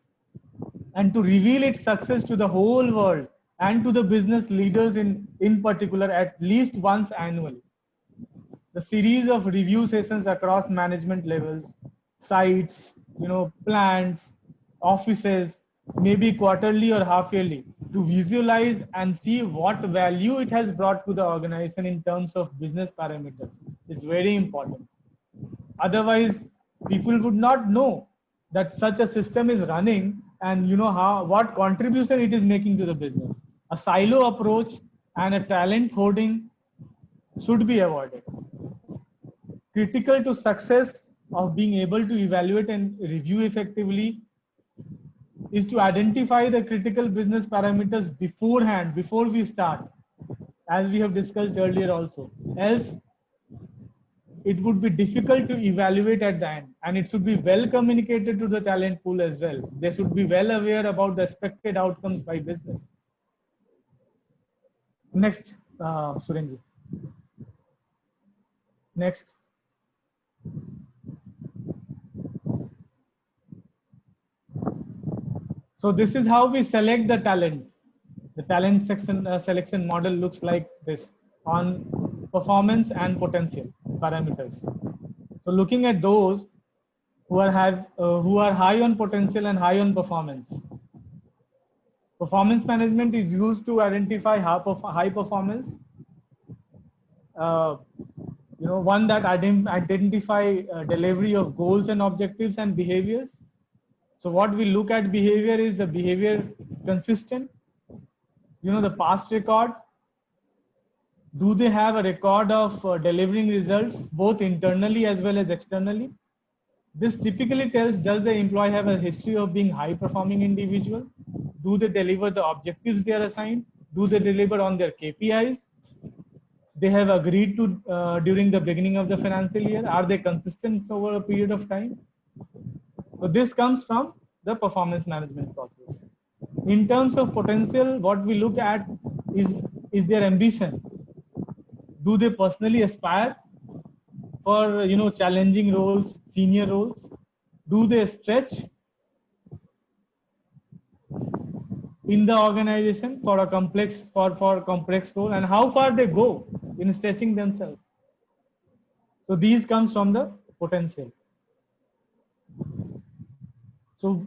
and to reveal its success to the whole world and to the business leaders in particular at least once annually. The series of review sessions across management levels, sites, plants, offices, maybe quarterly or half yearly, to visualize and see what value it has brought to the organization in terms of business parameters is very important. Otherwise, people would not know that such a system is running and what contribution it is making to the business. A silo approach and a talent hoarding should be avoided. Critical to success of being able to evaluate and review effectively is to identify the critical business parameters beforehand, before we start, as we have discussed earlier also. Else, it would be difficult to evaluate at the end, and it should be well communicated to the talent pool as well. They should be well aware about the expected outcomes by business. Next, Surenji. Next. So this is how we select the talent. The talent selection model looks like this on performance and potential parameters. So looking at those who are high on potential and high on performance. Performance management is used to identify high performance. One that identify delivery of goals and objectives and behaviors. So what we look at behavior is the behavior consistent. The past record. Do they have a record of delivering results both internally as well as externally? This typically tells, does the employee have a history of being high performing individual? Do they deliver the objectives they are assigned? Do they deliver on their KPIs? They have agreed to during the beginning of the financial year? Are they consistent over a period of time? So this comes from the performance management process. In terms of potential, what we look at is their ambition. Do they personally aspire for challenging roles, senior roles? Do they stretch in the organization for a complex role, and how far they go in stretching themselves? So these comes from the potential. So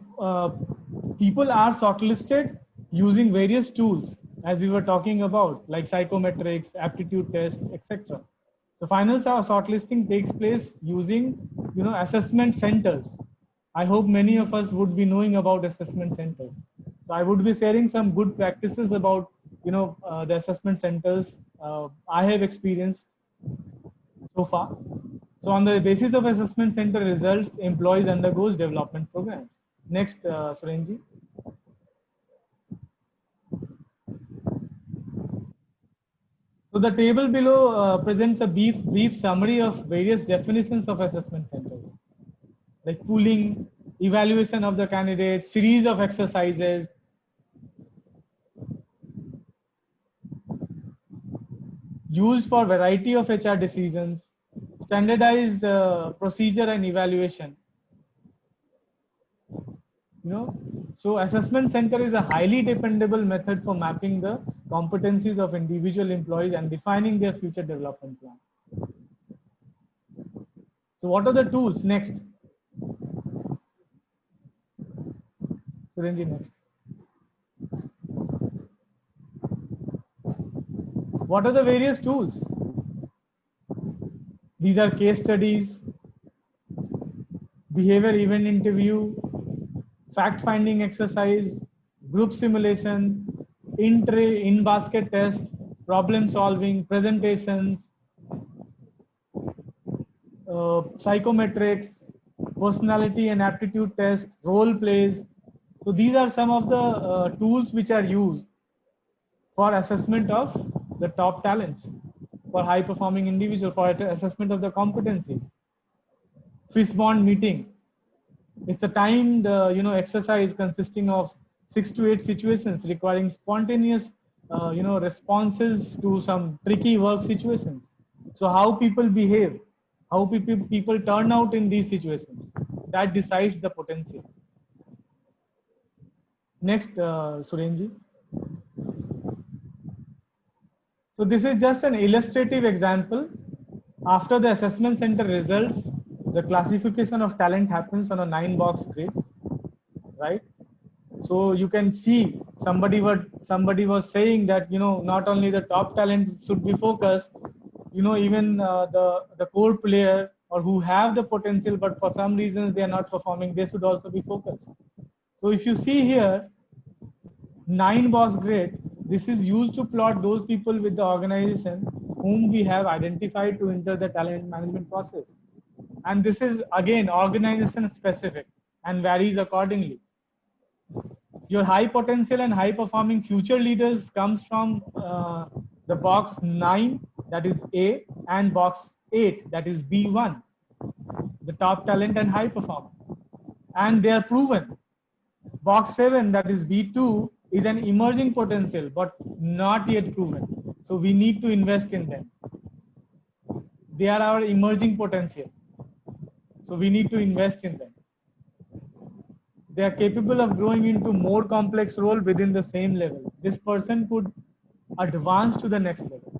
people are shortlisted using various tools, as we were talking about, like psychometrics, aptitude tests, etc. So final shortlisting takes place using assessment centers. I hope many of us would be knowing about assessment centers. So I would be sharing some good practices about the assessment centers I have experienced so far. So on the basis of assessment center results, employees undergoes development programs. Next, Surenji. So the table below presents a brief summary of various definitions of assessment centers, like pooling, evaluation of the candidate, series of exercises, used for variety of HR decisions, standardized procedure and evaluation. So assessment center is a highly dependable method for mapping the competencies of individual employees and defining their future development plan. So what are the tools? Next. Surenji, next. What are the various tools? These are case studies, behavior event interview, fact-finding exercise, group simulation, in-basket test, problem solving, presentations, psychometrics, personality and aptitude test, role plays. So these are some of the tools which are used for assessment of the top talents, for high-performing individual, for assessment of the competencies. Fishbone meeting. It's a timed, exercise consisting of 6 to 8 situations requiring spontaneous, responses to some tricky work situations. So how people behave, how people turn out in these situations, that decides the potential. Next, Surenji. So this is just an illustrative example. After the assessment center results, the classification of talent happens on a 9-box grid, right? So you can see somebody was saying that not only the top talent should be focused, even the core player or who have the potential but for some reasons they are not performing, they should also be focused. So if you see here, 9-box grid, this is used to plot those people with the organization whom we have identified to enter the talent management process. And this is again organization specific and varies accordingly. Your high potential and high performing future leaders comes from the box 9, that is A, and box 8, that is B1, the top talent and high performer. And they are proven. Box 7, that is B2, is an emerging potential but not yet proven. So we need to invest in them. They are our emerging potential. So we need to invest in them. they are capable of growing into more complex role within the same level. This person could advance to the next level.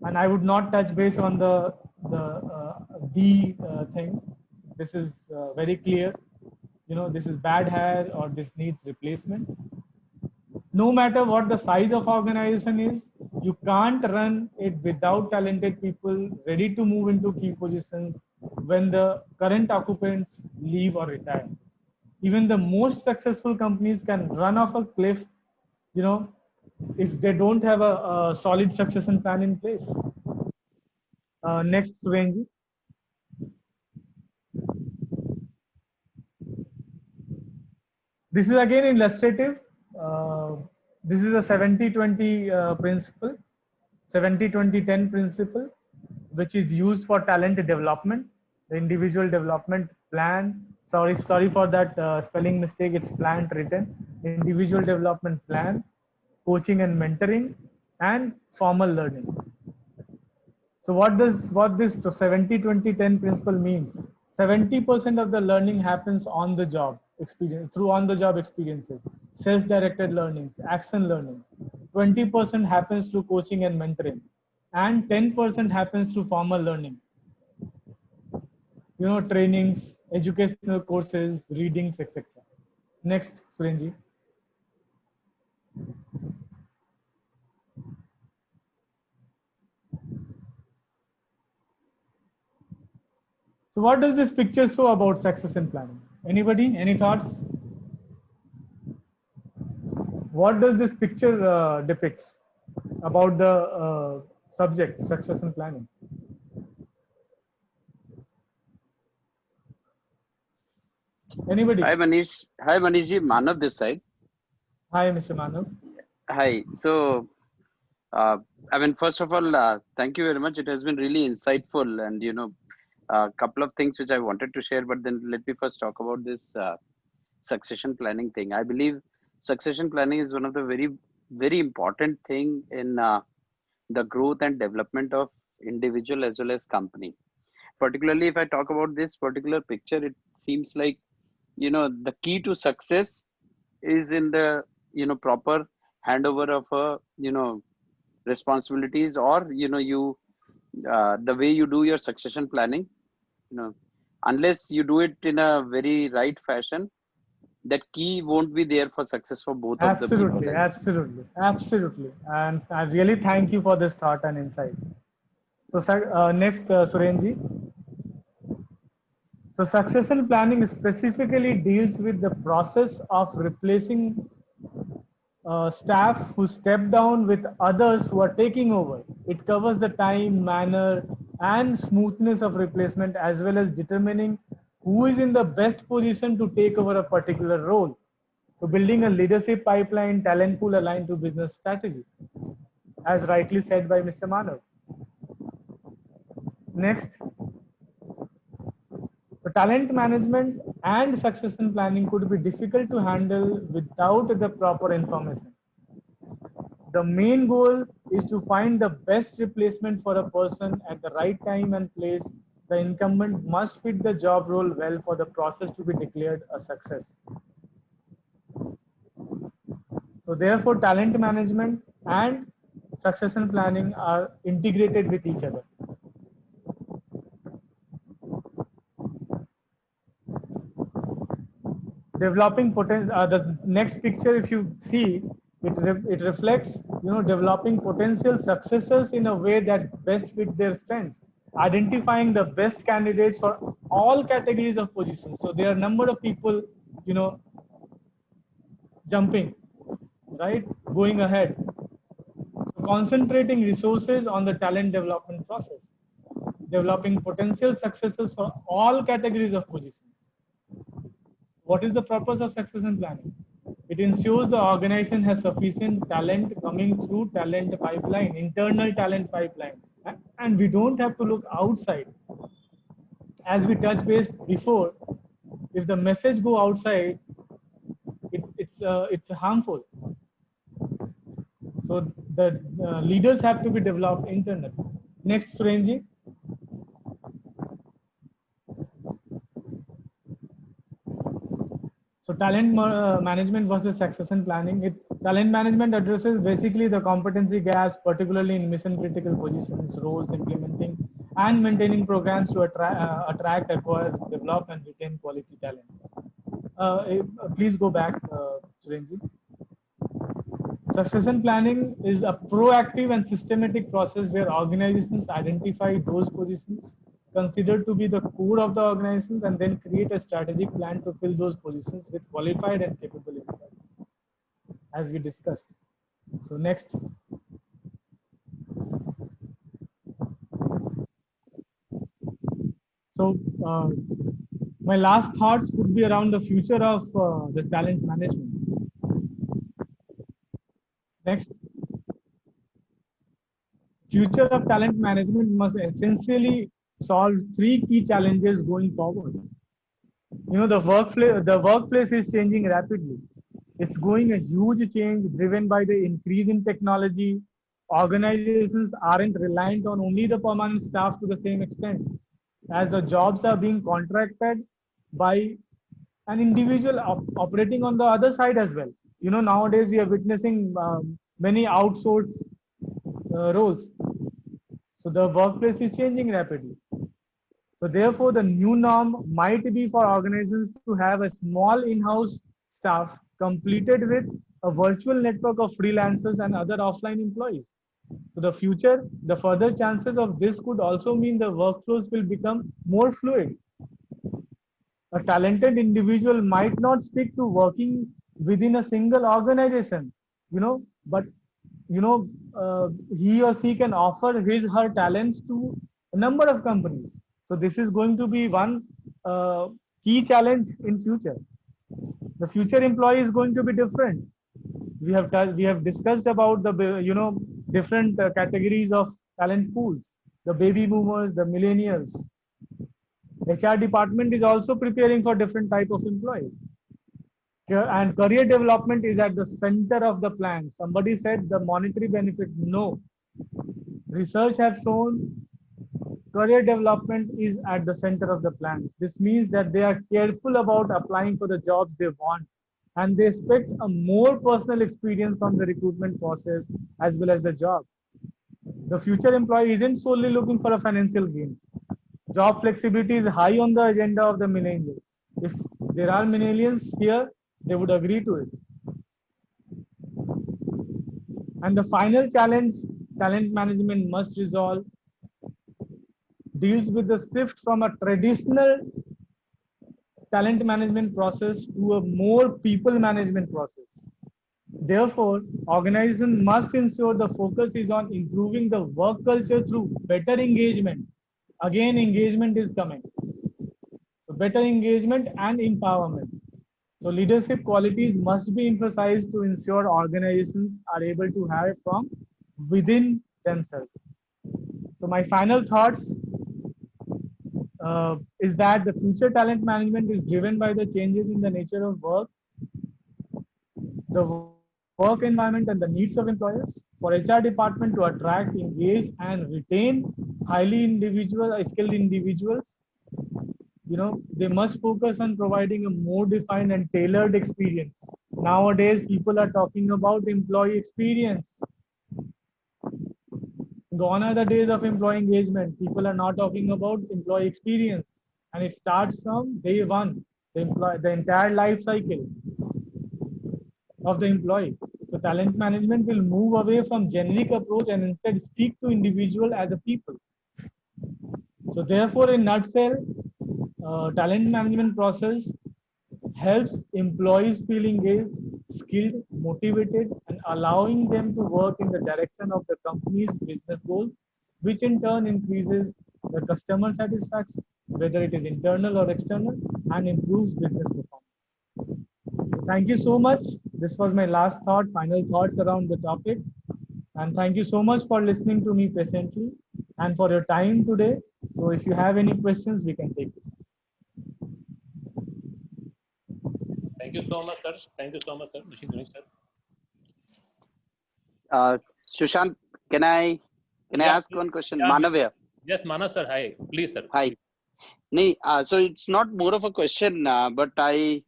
And I would not touch base on the D thing. This is very clear. You know, this is bad hair or this needs replacement. No matter what the size of organization is, you can't run it without talented people ready to move into key positions when the current occupants leave or retire. Even the most successful companies can run off a cliff, you know, if they don't have a solid succession plan in place. Next, Surenji. This is again illustrative. This is a 70-20 principle, 70-20-10 principle, which is used for talent development, the individual development plan. Sorry for that spelling mistake. It's planned written. Individual development plan, coaching and mentoring, and formal learning. So what this 70-20-10 principle means? 70% of the learning happens on the job experience, through on the job experiences, self-directed learnings, action learning. 20% happens through coaching and mentoring, and 10% happens through formal learning. You know, trainings, educational courses, readings, etc. Next, Surenji. So what does this picture show about succession planning? Anybody? Any thoughts? What does this picture depicts about the subject, succession planning? Anybody? Hi Manish. Hi Manishji, Manav this side. Hi, Mr. Manav. Hi. So, I mean, first of all, thank you very much. It has been really insightful, and a couple of things which I wanted to share. But then let me first talk about this succession planning thing. I believe succession planning is one of the very, very important thing in the growth and development of individual as well as company. Particularly, if I talk about this particular picture, it seems like the key to success is in the proper handover of responsibilities, or you the way you do your succession planning. Unless you do it in a very right fashion, that key won't be there for success for both of the people. Absolutely. And I really thank you for this thought and insight. So next, Surenji. So succession planning specifically deals with the process of replacing staff who step down with others who are taking over. It covers the time, manner, and smoothness of replacement, as well as determining who is in the best position to take over a particular role. So building a leadership pipeline, talent pool aligned to business strategy, as rightly said by Mr. Manav. Next. So talent management and succession planning could be difficult to handle without the proper information. The main goal is to find the best replacement for a person at the right time and place. The incumbent must fit the job role well for the process to be declared a success. So therefore, talent management and succession planning are integrated with each other. Developing potential. The next picture, if you see, it reflects, developing potential successors in a way that best fit their strengths, identifying the best candidates for all categories of positions. So there are a number of people, jumping, right, going ahead. So concentrating resources on the talent development process, developing potential successors for all categories of positions. What is the purpose of succession planning? It ensures the organization has sufficient talent coming through talent pipeline, internal talent pipeline, and we don't have to look outside. As we touched base before, if the message go outside, it's harmful. So the leaders have to be developed internally. Next, Surenji. So talent management versus succession planning. Talent management addresses basically the competency gaps, particularly in mission critical positions, roles, implementing and maintaining programs to attract, acquire, develop, and retain quality talent. Please go back, Surenji. Succession planning is a proactive and systematic process where organizations identify those positions considered to be the core of the organizations and then create a strategic plan to fill those positions with qualified and capable employees, as we discussed. So next. So my last thoughts would be around the future of the talent management. Next. Future of talent management must essentially solve three key challenges going forward. You know, the workplace is changing rapidly. It's going a huge change driven by the increase in technology. Organizations aren't reliant on only the permanent staff to the same extent, as the jobs are being contracted by an individual operating on the other side as well. You know, nowadays we are witnessing many outsourced roles. So the workplace is changing rapidly. So therefore, the new norm might be for organizations to have a small in-house staff completed with a virtual network of freelancers and other offline employees. So the future, the further chances of this could also mean the workflows will become more fluid. A talented individual might not stick to working within a single organization, you know, but he or she can offer her talents to a number of companies. So this is going to be one key challenge in future. The future employee is going to be different. We have discussed about the different categories of talent pools, the baby boomers, the millennials. HR department is also preparing for different type of employees. And career development is at the center of the plan. Somebody said the monetary benefit. No. Research has shown career development is at the center of the plan. This means that they are careful about applying for the jobs they want, and they expect a more personal experience from the recruitment process as well as the job. The future employee isn't solely looking for a financial gain. Job flexibility is high on the agenda of the millennials. If there are millennials here, they would agree to it. And the final challenge talent management must resolve deals with the shift from a traditional talent management process to a more people management process. Therefore, organizations must ensure the focus is on improving the work culture through better engagement. Again, engagement is coming. So better engagement and empowerment. So leadership qualities must be emphasized to ensure organizations are able to have it from within themselves. So my final thoughts is that the future talent management is driven by the changes in the nature of work, the work environment and the needs of employers. For HR department to attract, engage and retain highly skilled individuals, they must focus on providing a more defined and tailored experience. Nowadays, people are talking about employee experience. Gone are the days of employee engagement. People are not talking about employee experience. And it starts from day one, the entire life cycle of the employee. So talent management will move away from generic approach and instead speak to individual as a people. So therefore, in nutshell, talent management process helps employees feel engaged, skilled, motivated, and allowing them to work in the direction of the company's business goals, which in turn increases the customer satisfaction, whether it is internal or external, and improves business performance. Thank you so much. This was my last thought, final thoughts around the topic. And thank you so much for listening to me patiently and for your time today. So if you have any questions, we can take this. Thank you so much, sir. Thank you so much, sir. Machine Learning, sir. Sushant, can I ask one question? Yeah, Manav here. Yes, Manas sir. Hi, please, sir. Hi. So it's not more of a question, but I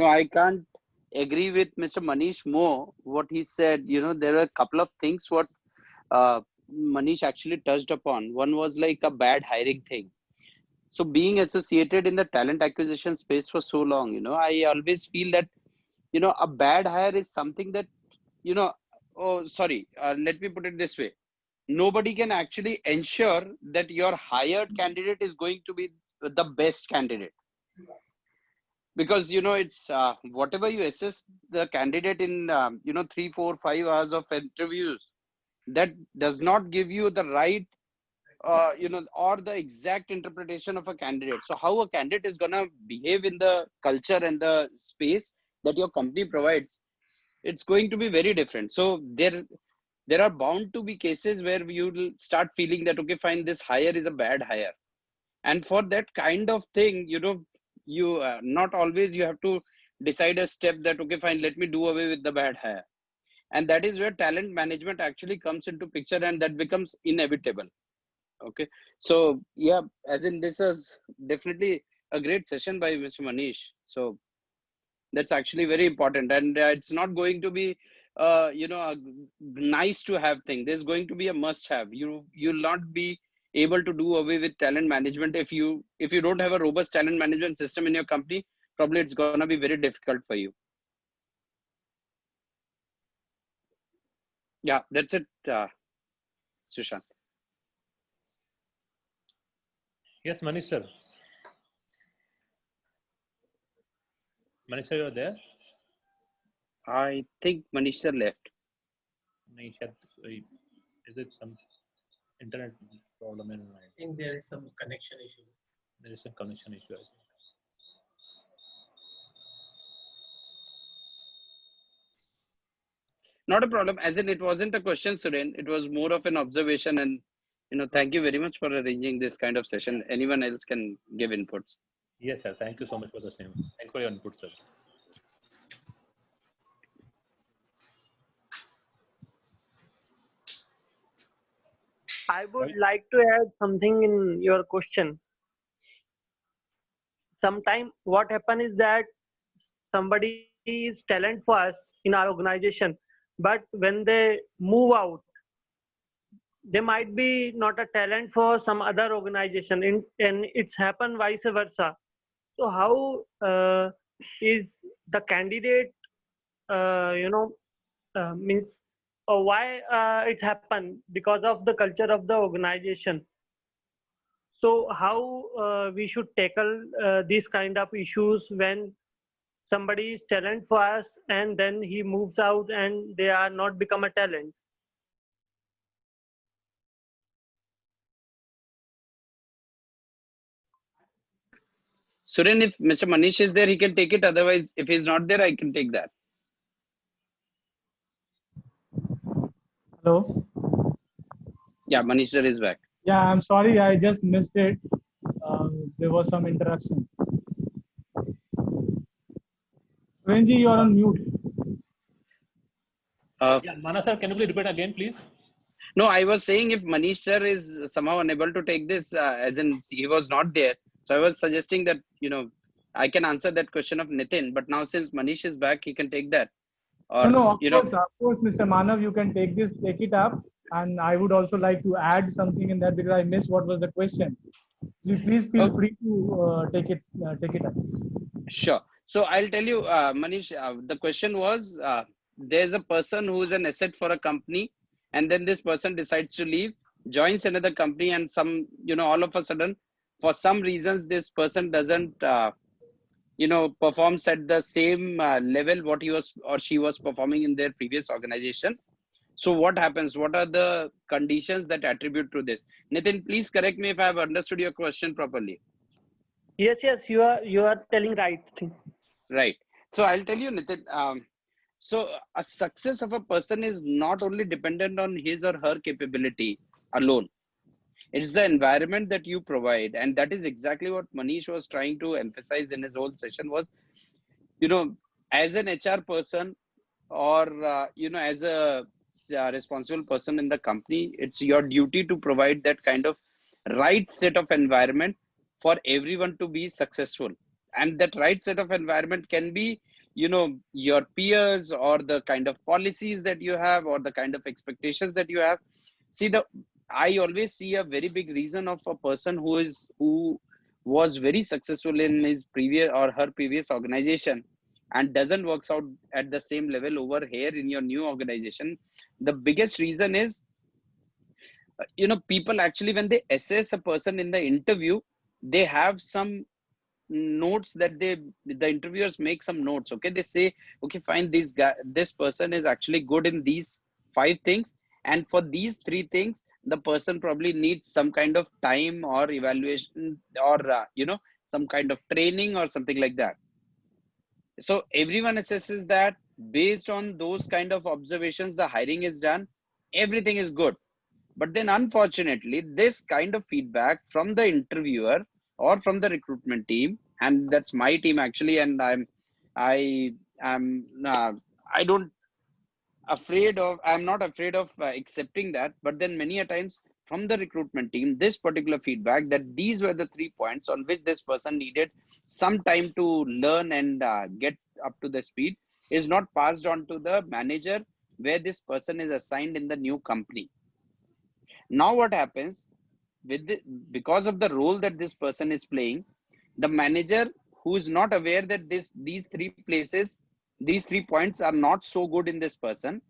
I can't agree with Mr. Manish more. What he said, there are a couple of things what Manish actually touched upon. One was like a bad hiring thing. So being associated in the talent acquisition space for so long, I always feel that, a bad hire is something that, oh, sorry, let me put it this way. Nobody can actually ensure that your hired candidate is going to be the best candidate, because it's whatever you assess the candidate in 3 4 5 hours of interviews, that does not give you the right or the exact interpretation of a candidate. So how a candidate is going to behave in the culture and the space that your company provides, it's going to be very different. So there are bound to be cases where you will start feeling that, okay, fine, this hire is a bad hire. And for that kind of thing, you not always you have to decide a step that, okay, fine, let me do away with the bad hire. And that is where talent management actually comes into picture, and that becomes inevitable. Okay, so yeah, as in this is definitely a great session by Mr. Manish. So that's actually very important, and it's not going to be a nice to have thing. There's going to be a must have. You'll not be able to do away with talent management if you don't have a robust talent management system in your company. Probably it's going to be very difficult for you. Yeah, that's it, Sushant. Yes, Manish sir. Manish sir, you're there? I think Manish sir left. Manish, is it some internet problem? I think there is some connection issue. There is some connection issue. I think. Not a problem. As in, it wasn't a question, Suren. It was more of an observation. And, thank you very much for arranging this kind of session. Anyone else can give inputs. Yes, sir. Thank you so much for the same. Thank you for your input, sir. I would like to add something in your question. Sometimes what happens is that somebody is talent for us in our organization, but when they move out, they might be not a talent for some other organization, and it's happened vice versa. So how is the candidate, means why it happened? Because of the culture of the organization. So how we should tackle these kind of issues when somebody is talent for us and then he moves out and they are not become a talent? Suren, if Mr. Manish is there, he can take it. Otherwise, if he's not there, I can take that. Hello. Yeah, Manish sir is back. Yeah, I'm sorry, I just missed it. There was some interruption. Renji, you are on mute. Yeah, Mana sir, can you please repeat again, please? No, I was saying if Manish sir is somehow unable to take this, as in he was not there. So I was suggesting that, I can answer that question of Nitin. But now since Manish is back, he can take that. Or, No, of course, Mr. Manav, you can take it up. And I would also like to add something in that because I missed what was the question. Please feel free to take it up. Sure. So I'll tell you, Manish, the question was, there's a person who is an asset for a company, and then this person decides to leave, joins another company, and all of a sudden, for some reasons, this person doesn't, performs at the same level what he was or she was performing in their previous organization. So what happens? What are the conditions that attribute to this? Nitin, please correct me if I have understood your question properly. Yes, you are telling right thing. Right. So I'll tell you, Nitin. So a success of a person is not only dependent on his or her capability alone. It's the environment that you provide, and that is exactly what Manish was trying to emphasize in his whole session. Was, as an HR person, or as a responsible person in the company, it's your duty to provide that kind of right set of environment for everyone to be successful and that right set of environment can be, you know, your peers or the kind of policies that you have or the kind of expectations that you have. See, I always see a very big reason of a person who was very successful in his previous or her previous organization and doesn't works out at the same level over here in your new organization. The biggest reason is, you know, people actually, when they assess a person in the interview, they have some notes that the interviewers make some notes. Okay, they say, okay, fine, this person is actually good in these 5 things, and for these 3 things the person probably needs some kind of time or evaluation or you know, some kind of training or something like that. So everyone assesses that. Based on those kind of observations, the hiring is done, everything is good. But then unfortunately, this kind of feedback from the interviewer or from the recruitment team, and that's my team actually, and I am I don't afraid of, I'm not afraid of accepting that. But then many a times from the recruitment team, this particular feedback that these were the 3 points on which this person needed some time to learn and get up to the speed is not passed on to the manager where this person is assigned in the new company. Now what happens with because of the role that this person is playing, the manager who is not aware that these 3 places, these 3 points are not so good in this person,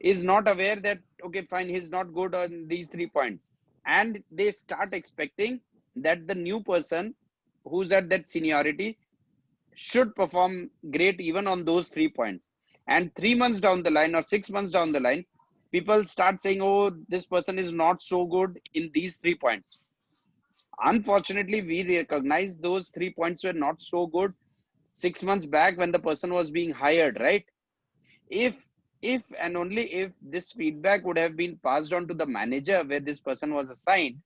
is not aware that, okay, fine, he's not good on these 3 points. And they start expecting that the new person who's at that seniority should perform great even on those 3 points. And 3 months down the line or 6 months down the line, people start saying, oh, this person is not so good in these 3 points. Unfortunately, we recognize those 3 points were not so good 6 months back when the person was being hired, right? If and only if this feedback would have been passed on to the manager where this person was assigned,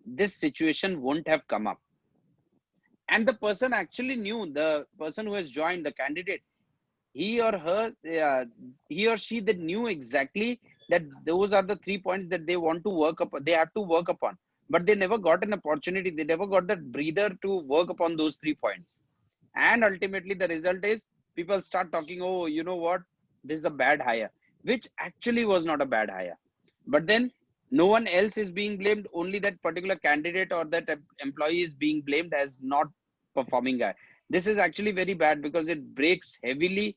this situation won't have come up. And the person actually knew, the person who has joined, the candidate, he or she, they knew exactly that those are the 3 points that they want to work upon, they have to work upon, but they never got an opportunity, they never got that breather to work upon those 3 points. And ultimately the result is people start talking, oh, you know what, this is a bad hire, which actually was not a bad hire. But then no one else is being blamed, only that particular candidate or that employee is being blamed as not performing guy. This is actually very bad because it breaks heavily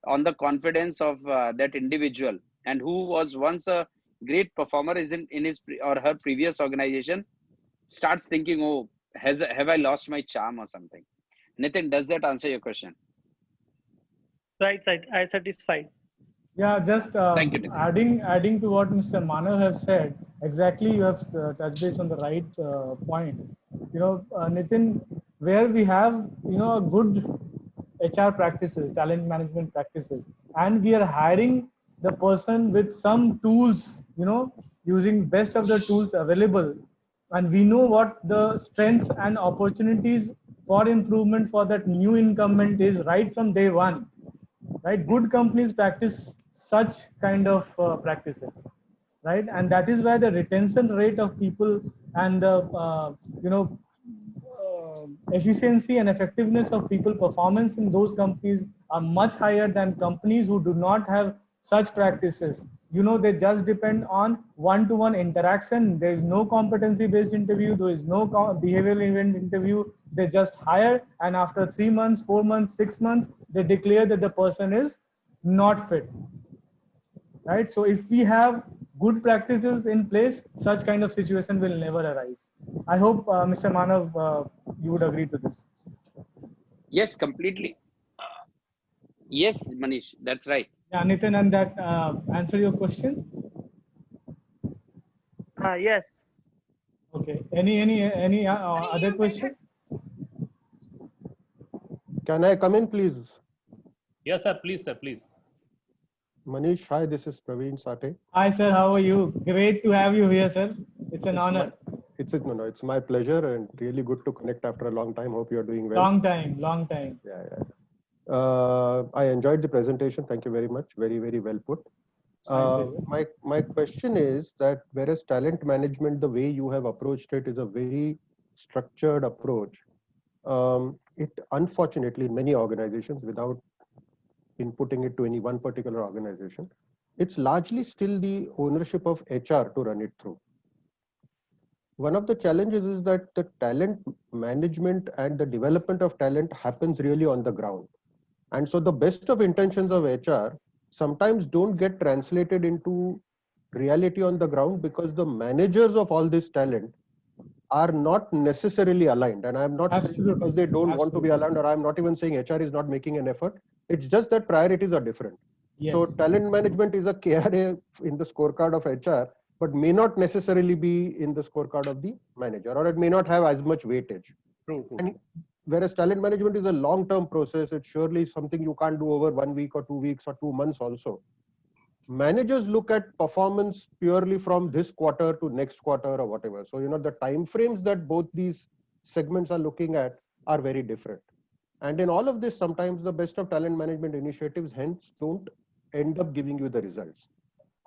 on the confidence of that individual, and who was once a great performer is in his or her previous organization, starts thinking, oh, have I lost my charm or something. Nitin, does that answer your question? Right. I satisfied. Yeah, just Thank you, Nitin. adding to what Mr. Manav have said, exactly, you have touched base on the right point. You know, Nitin, where we have, you know, a good HR practices, talent management practices, and we are hiring the person with some tools, you know, using best of the tools available, and we know what the strengths and opportunities for improvement for that new incumbent is right from day one, right? Good companies practice such kind of practices, right? And that is why the retention rate of people and the you know, efficiency and effectiveness of people performance in those companies are much higher than companies who do not have such practices. You know, they just depend on one-to-one interaction. There is no competency-based interview. There is no behavioral event interview. They just hire, and after 3 months, 4 months, 6 months, they declare that the person is not fit, right? So if we have good practices in place, such kind of situation will never arise. I hope, Mr. Manav, you would agree to this. Yes, completely. Yes, Manish, that's right. Yeah, Nitin, and that answer your question? Yes. Okay. Any other question? Can I come in, please? Yes, sir. Please, sir. Please. Manish, hi. This is Praveen Sate. Hi, sir. How are you? Great to have you here, sir. It's an honor. It's my pleasure and really good to connect after a long time. Hope you're doing well. Long time. Yeah. I enjoyed the presentation. Thank you very much. Very, very well put. My question is that whereas talent management, the way you have approached it is a very structured approach, it unfortunately in many organizations, without inputting it to any one particular organization, it's largely still the ownership of HR to run it through. One of the challenges is that the talent management and the development of talent happens really on the ground. And so the best of intentions of HR sometimes don't get translated into reality on the ground because the managers of all this talent are not necessarily aligned. And I'm not saying because they don't want to be aligned, or I'm not even saying HR is not making an effort. It's just that priorities are different. Yes. So talent management is a KRA in the scorecard of HR, but may not necessarily be in the scorecard of the manager, or it may not have as much weightage. True. And whereas talent management is a long-term process, it's surely something you can't do over 1 week or 2 weeks or 2 months also. Managers look at performance purely from this quarter to next quarter or whatever. So, the time frames that both these segments are looking at are very different. And in all of this, sometimes the best of talent management initiatives hence don't end up giving you the results.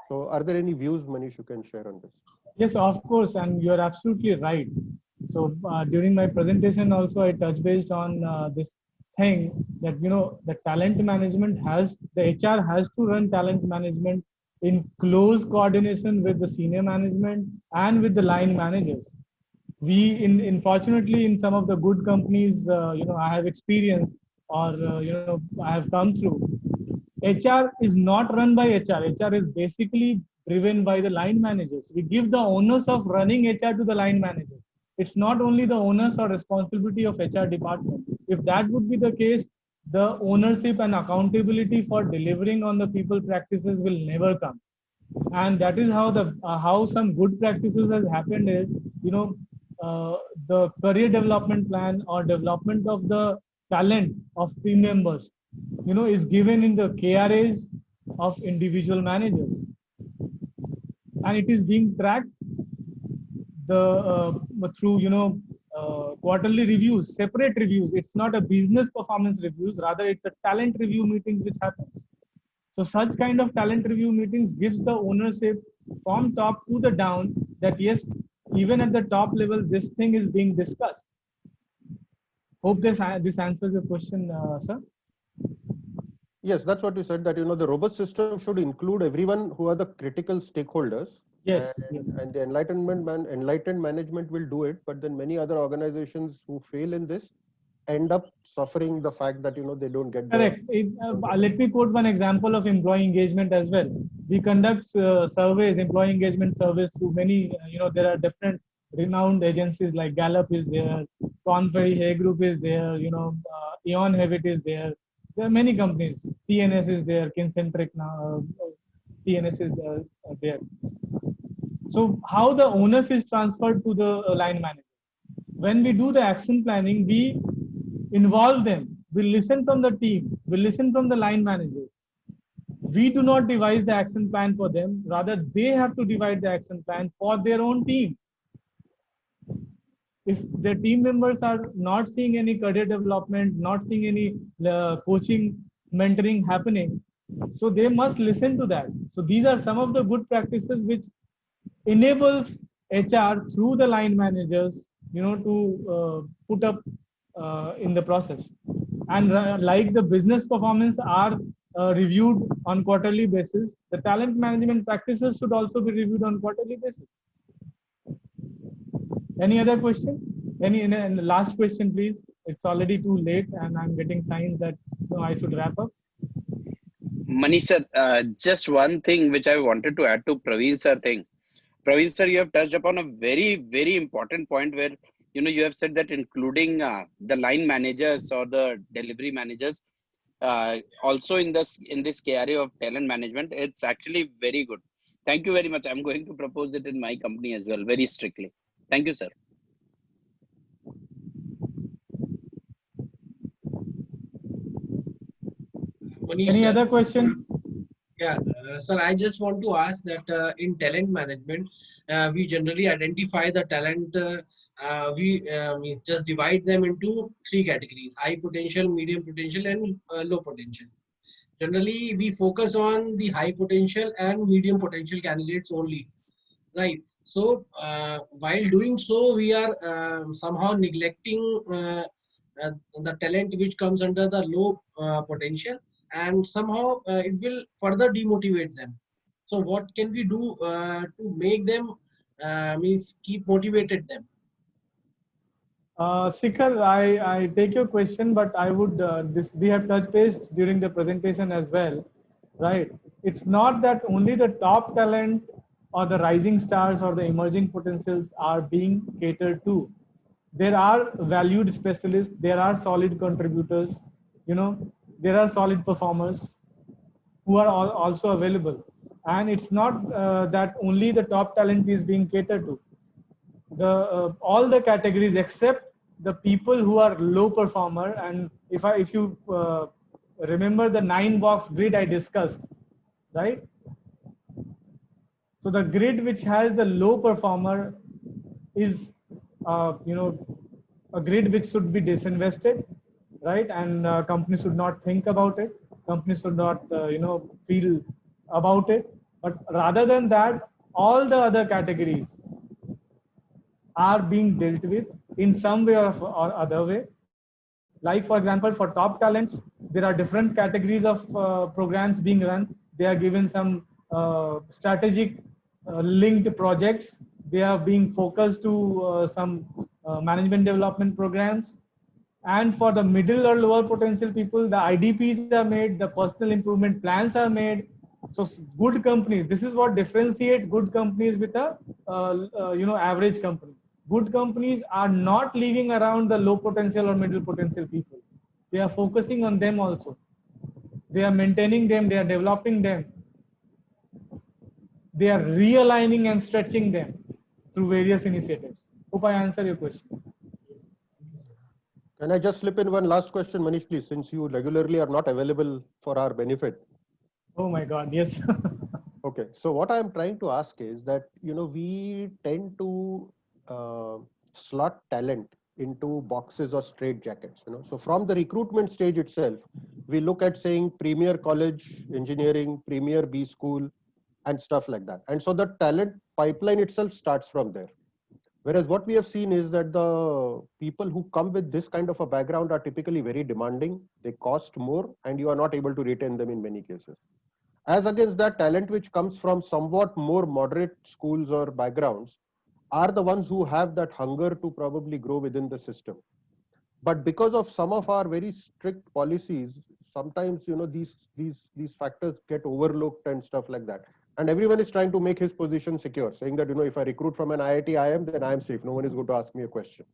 So are there any views, Manish, you can share on this? Yes, of course, and you're absolutely right. So during my presentation also, I touched based on this thing that, the talent management the HR has to run talent management in close coordination with the senior management and with the line managers. We, unfortunately, in some of the good companies, I have experienced, or, I have come through, HR is not run by HR. HR is basically driven by the line managers. We give the onus of running HR to the line managers. It's not only the onus or responsibility of HR department. If that would be the case, the ownership and accountability for delivering on the people practices will never come. And that is how how some good practices has happened is, the career development plan or development of the talent of team members, is given in the KRAs of individual managers, and it is being tracked through quarterly reviews, separate reviews. It's not a business performance reviews, rather it's a talent review meetings which happens. So such kind of talent review meetings gives the ownership from top to the down that yes, even at the top level, this thing is being discussed. Hope this answers your question, sir. Yes, that's what you said, that, the robust system should include everyone who are the critical stakeholders. Yes. And the enlightened management will do it, but then many other organizations who fail in this end up suffering the fact that, they don't get correct. Let me quote one example of employee engagement as well. We conduct surveys, employee engagement surveys through many, there are different renowned agencies like Gallup is there, Korn Ferry Hay Group is there, Eon Hewitt is there. There are many companies. TNS is there, Kincentric now, TNS is there. So how the onus is transferred to the line manager? When we do the action planning, we involve them. We listen from the team. We listen from the line managers. We do not devise the action plan for them. Rather, they have to devise the action plan for their own team. If the team members are not seeing any career development, not seeing any coaching, mentoring happening, so they must listen to that. So these are some of the good practices which enables HR through the line managers, to put up in the process. And like the business performance are reviewed on quarterly basis, the talent management practices should also be reviewed on quarterly basis. Any other question? Any last question, please? It's already too late, and I'm getting signs that I should wrap up. Manish sir, just one thing which I wanted to add to Praveen sir thing. Praveen sir, you have touched upon a very, very important point where, you have said that including the line managers or the delivery managers, also in this KRA of talent management, it's actually very good. Thank you very much. I'm going to propose it in my company as well, very strictly. Thank you, sir. Manish, Any other question? Yeah, sir, I just want to ask that in talent management, we generally identify the talent, we just divide them into 3 categories: high potential, medium potential, and low potential. Generally, we focus on the high potential and medium potential candidates only, right? So while doing so, we are somehow neglecting the talent which comes under the low potential, and somehow it will further demotivate them. So what can we do to make them means keep motivated them? Sikhar, I take your question, but I would, this we have touched base during the presentation as well, right? It's not that only the top talent or the rising stars or the emerging potentials are being catered to. There are valued specialists, there are solid contributors, you know, there are solid performers who are also available. And it's not that only the top talent is being catered to. The all the categories except the people who are low performer, and if you remember the 9-box grid I discussed, right? So the grid which has the low performer is a grid which should be disinvested, right? And companies should not think about it, companies should not feel about it, but rather than that, all the other categories are being dealt with in some way or other way. Like for example, for top talents, there are different categories of programs being run. They are given some strategic linked projects. They are being focused to some management development programs. And for the middle or lower potential people, the IDPs are made, the personal improvement plans are made. So good companies, this is what differentiate good companies with a average company. Good companies are not leaving around the low potential or middle potential people. They are focusing on them also. They are maintaining them, they are developing them. They are realigning and stretching them through various initiatives. Hope I answer your question. Can I just slip in one last question, Manish, please, since you regularly are not available for our benefit? Oh my God, yes. Okay, so what I'm trying to ask is that, we tend to slot talent into boxes or straight jackets. So from the recruitment stage itself, we look at saying premier college engineering, premier B school, and stuff like that. And so the talent pipeline itself starts from there. Whereas what we have seen is that the people who come with this kind of a background are typically very demanding, they cost more, and you are not able to retain them in many cases. As against that, talent which comes from somewhat more moderate schools or backgrounds are the ones who have that hunger to probably grow within the system. But because of some of our very strict policies, sometimes these factors get overlooked and stuff like that. And everyone is trying to make his position secure, saying that if I recruit from an IIT IIM, then I am safe. No one is going to ask me a question.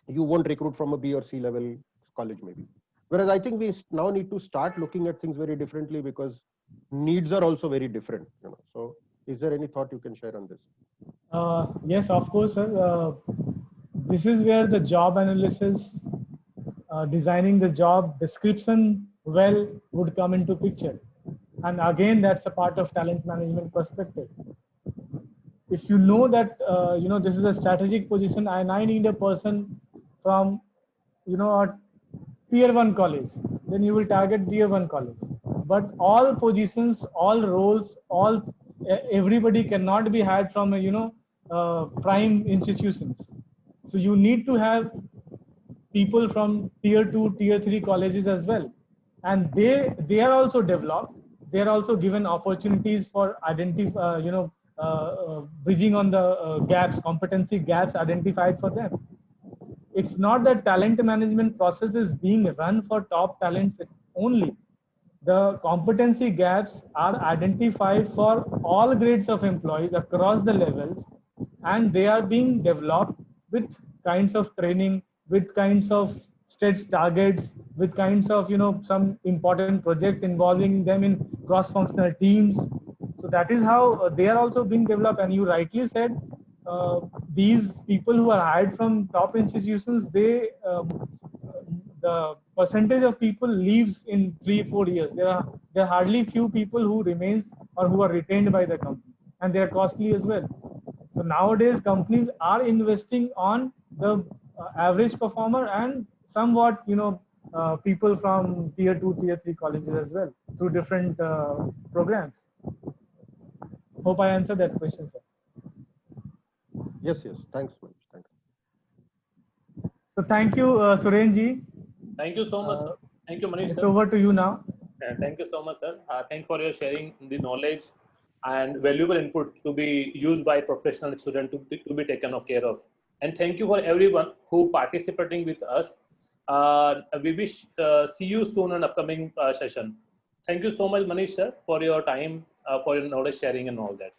You won't recruit from a B or C level college maybe. Whereas I think we now need to start looking at things very differently because needs are also very different. So is there any thought you can share on this? Yes, of course, sir. This is where the job analysis, designing the job description well would come into picture. And again, that's a part of talent management perspective. If you know that, this is a strategic position and I need a person from, a tier 1 college, then you will target tier 1 college. But all positions, all roles, everybody cannot be hired from, prime institutions. So you need to have people from tier 2, tier 3 colleges as well. And they are also developed. They are also given opportunities for bridging on the gaps, competency gaps identified for them. It's not that talent management process is being run for top talents only. The competency gaps are identified for all grades of employees across the levels, and they are being developed with kinds of training, with kinds of stretch targets, with kinds of some important projects involving them in cross-functional teams. So that is how they are also being developed. And you rightly said, these people who are hired from top institutions, the percentage of people leaves in 3-4 years. There are hardly few people who remains or who are retained by the company, and they are costly as well. So nowadays companies are investing on the average performer and somewhat people from tier 2, tier 3 colleges as well through different programs. Hope I answered that question, sir. Yes, thanks, Manish. Thanks. So thank you, Surenji. Thank you so much, sir. Thank you, Manish, It's sir. over to you now. Thank you so much, sir. Thank you for your sharing the knowledge and valuable input to be used by professional students to be taken care of. And thank you for everyone who participating with us. We wish see you soon in upcoming session. Thank you so much, Manish, sir, for your time, for your knowledge sharing and all that.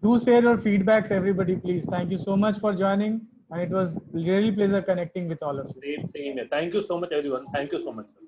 Do share your feedbacks, everybody, please. Thank you so much for joining. And it was really pleasure connecting with all of you. Same here. Thank you so much, everyone. Thank you so much, sir.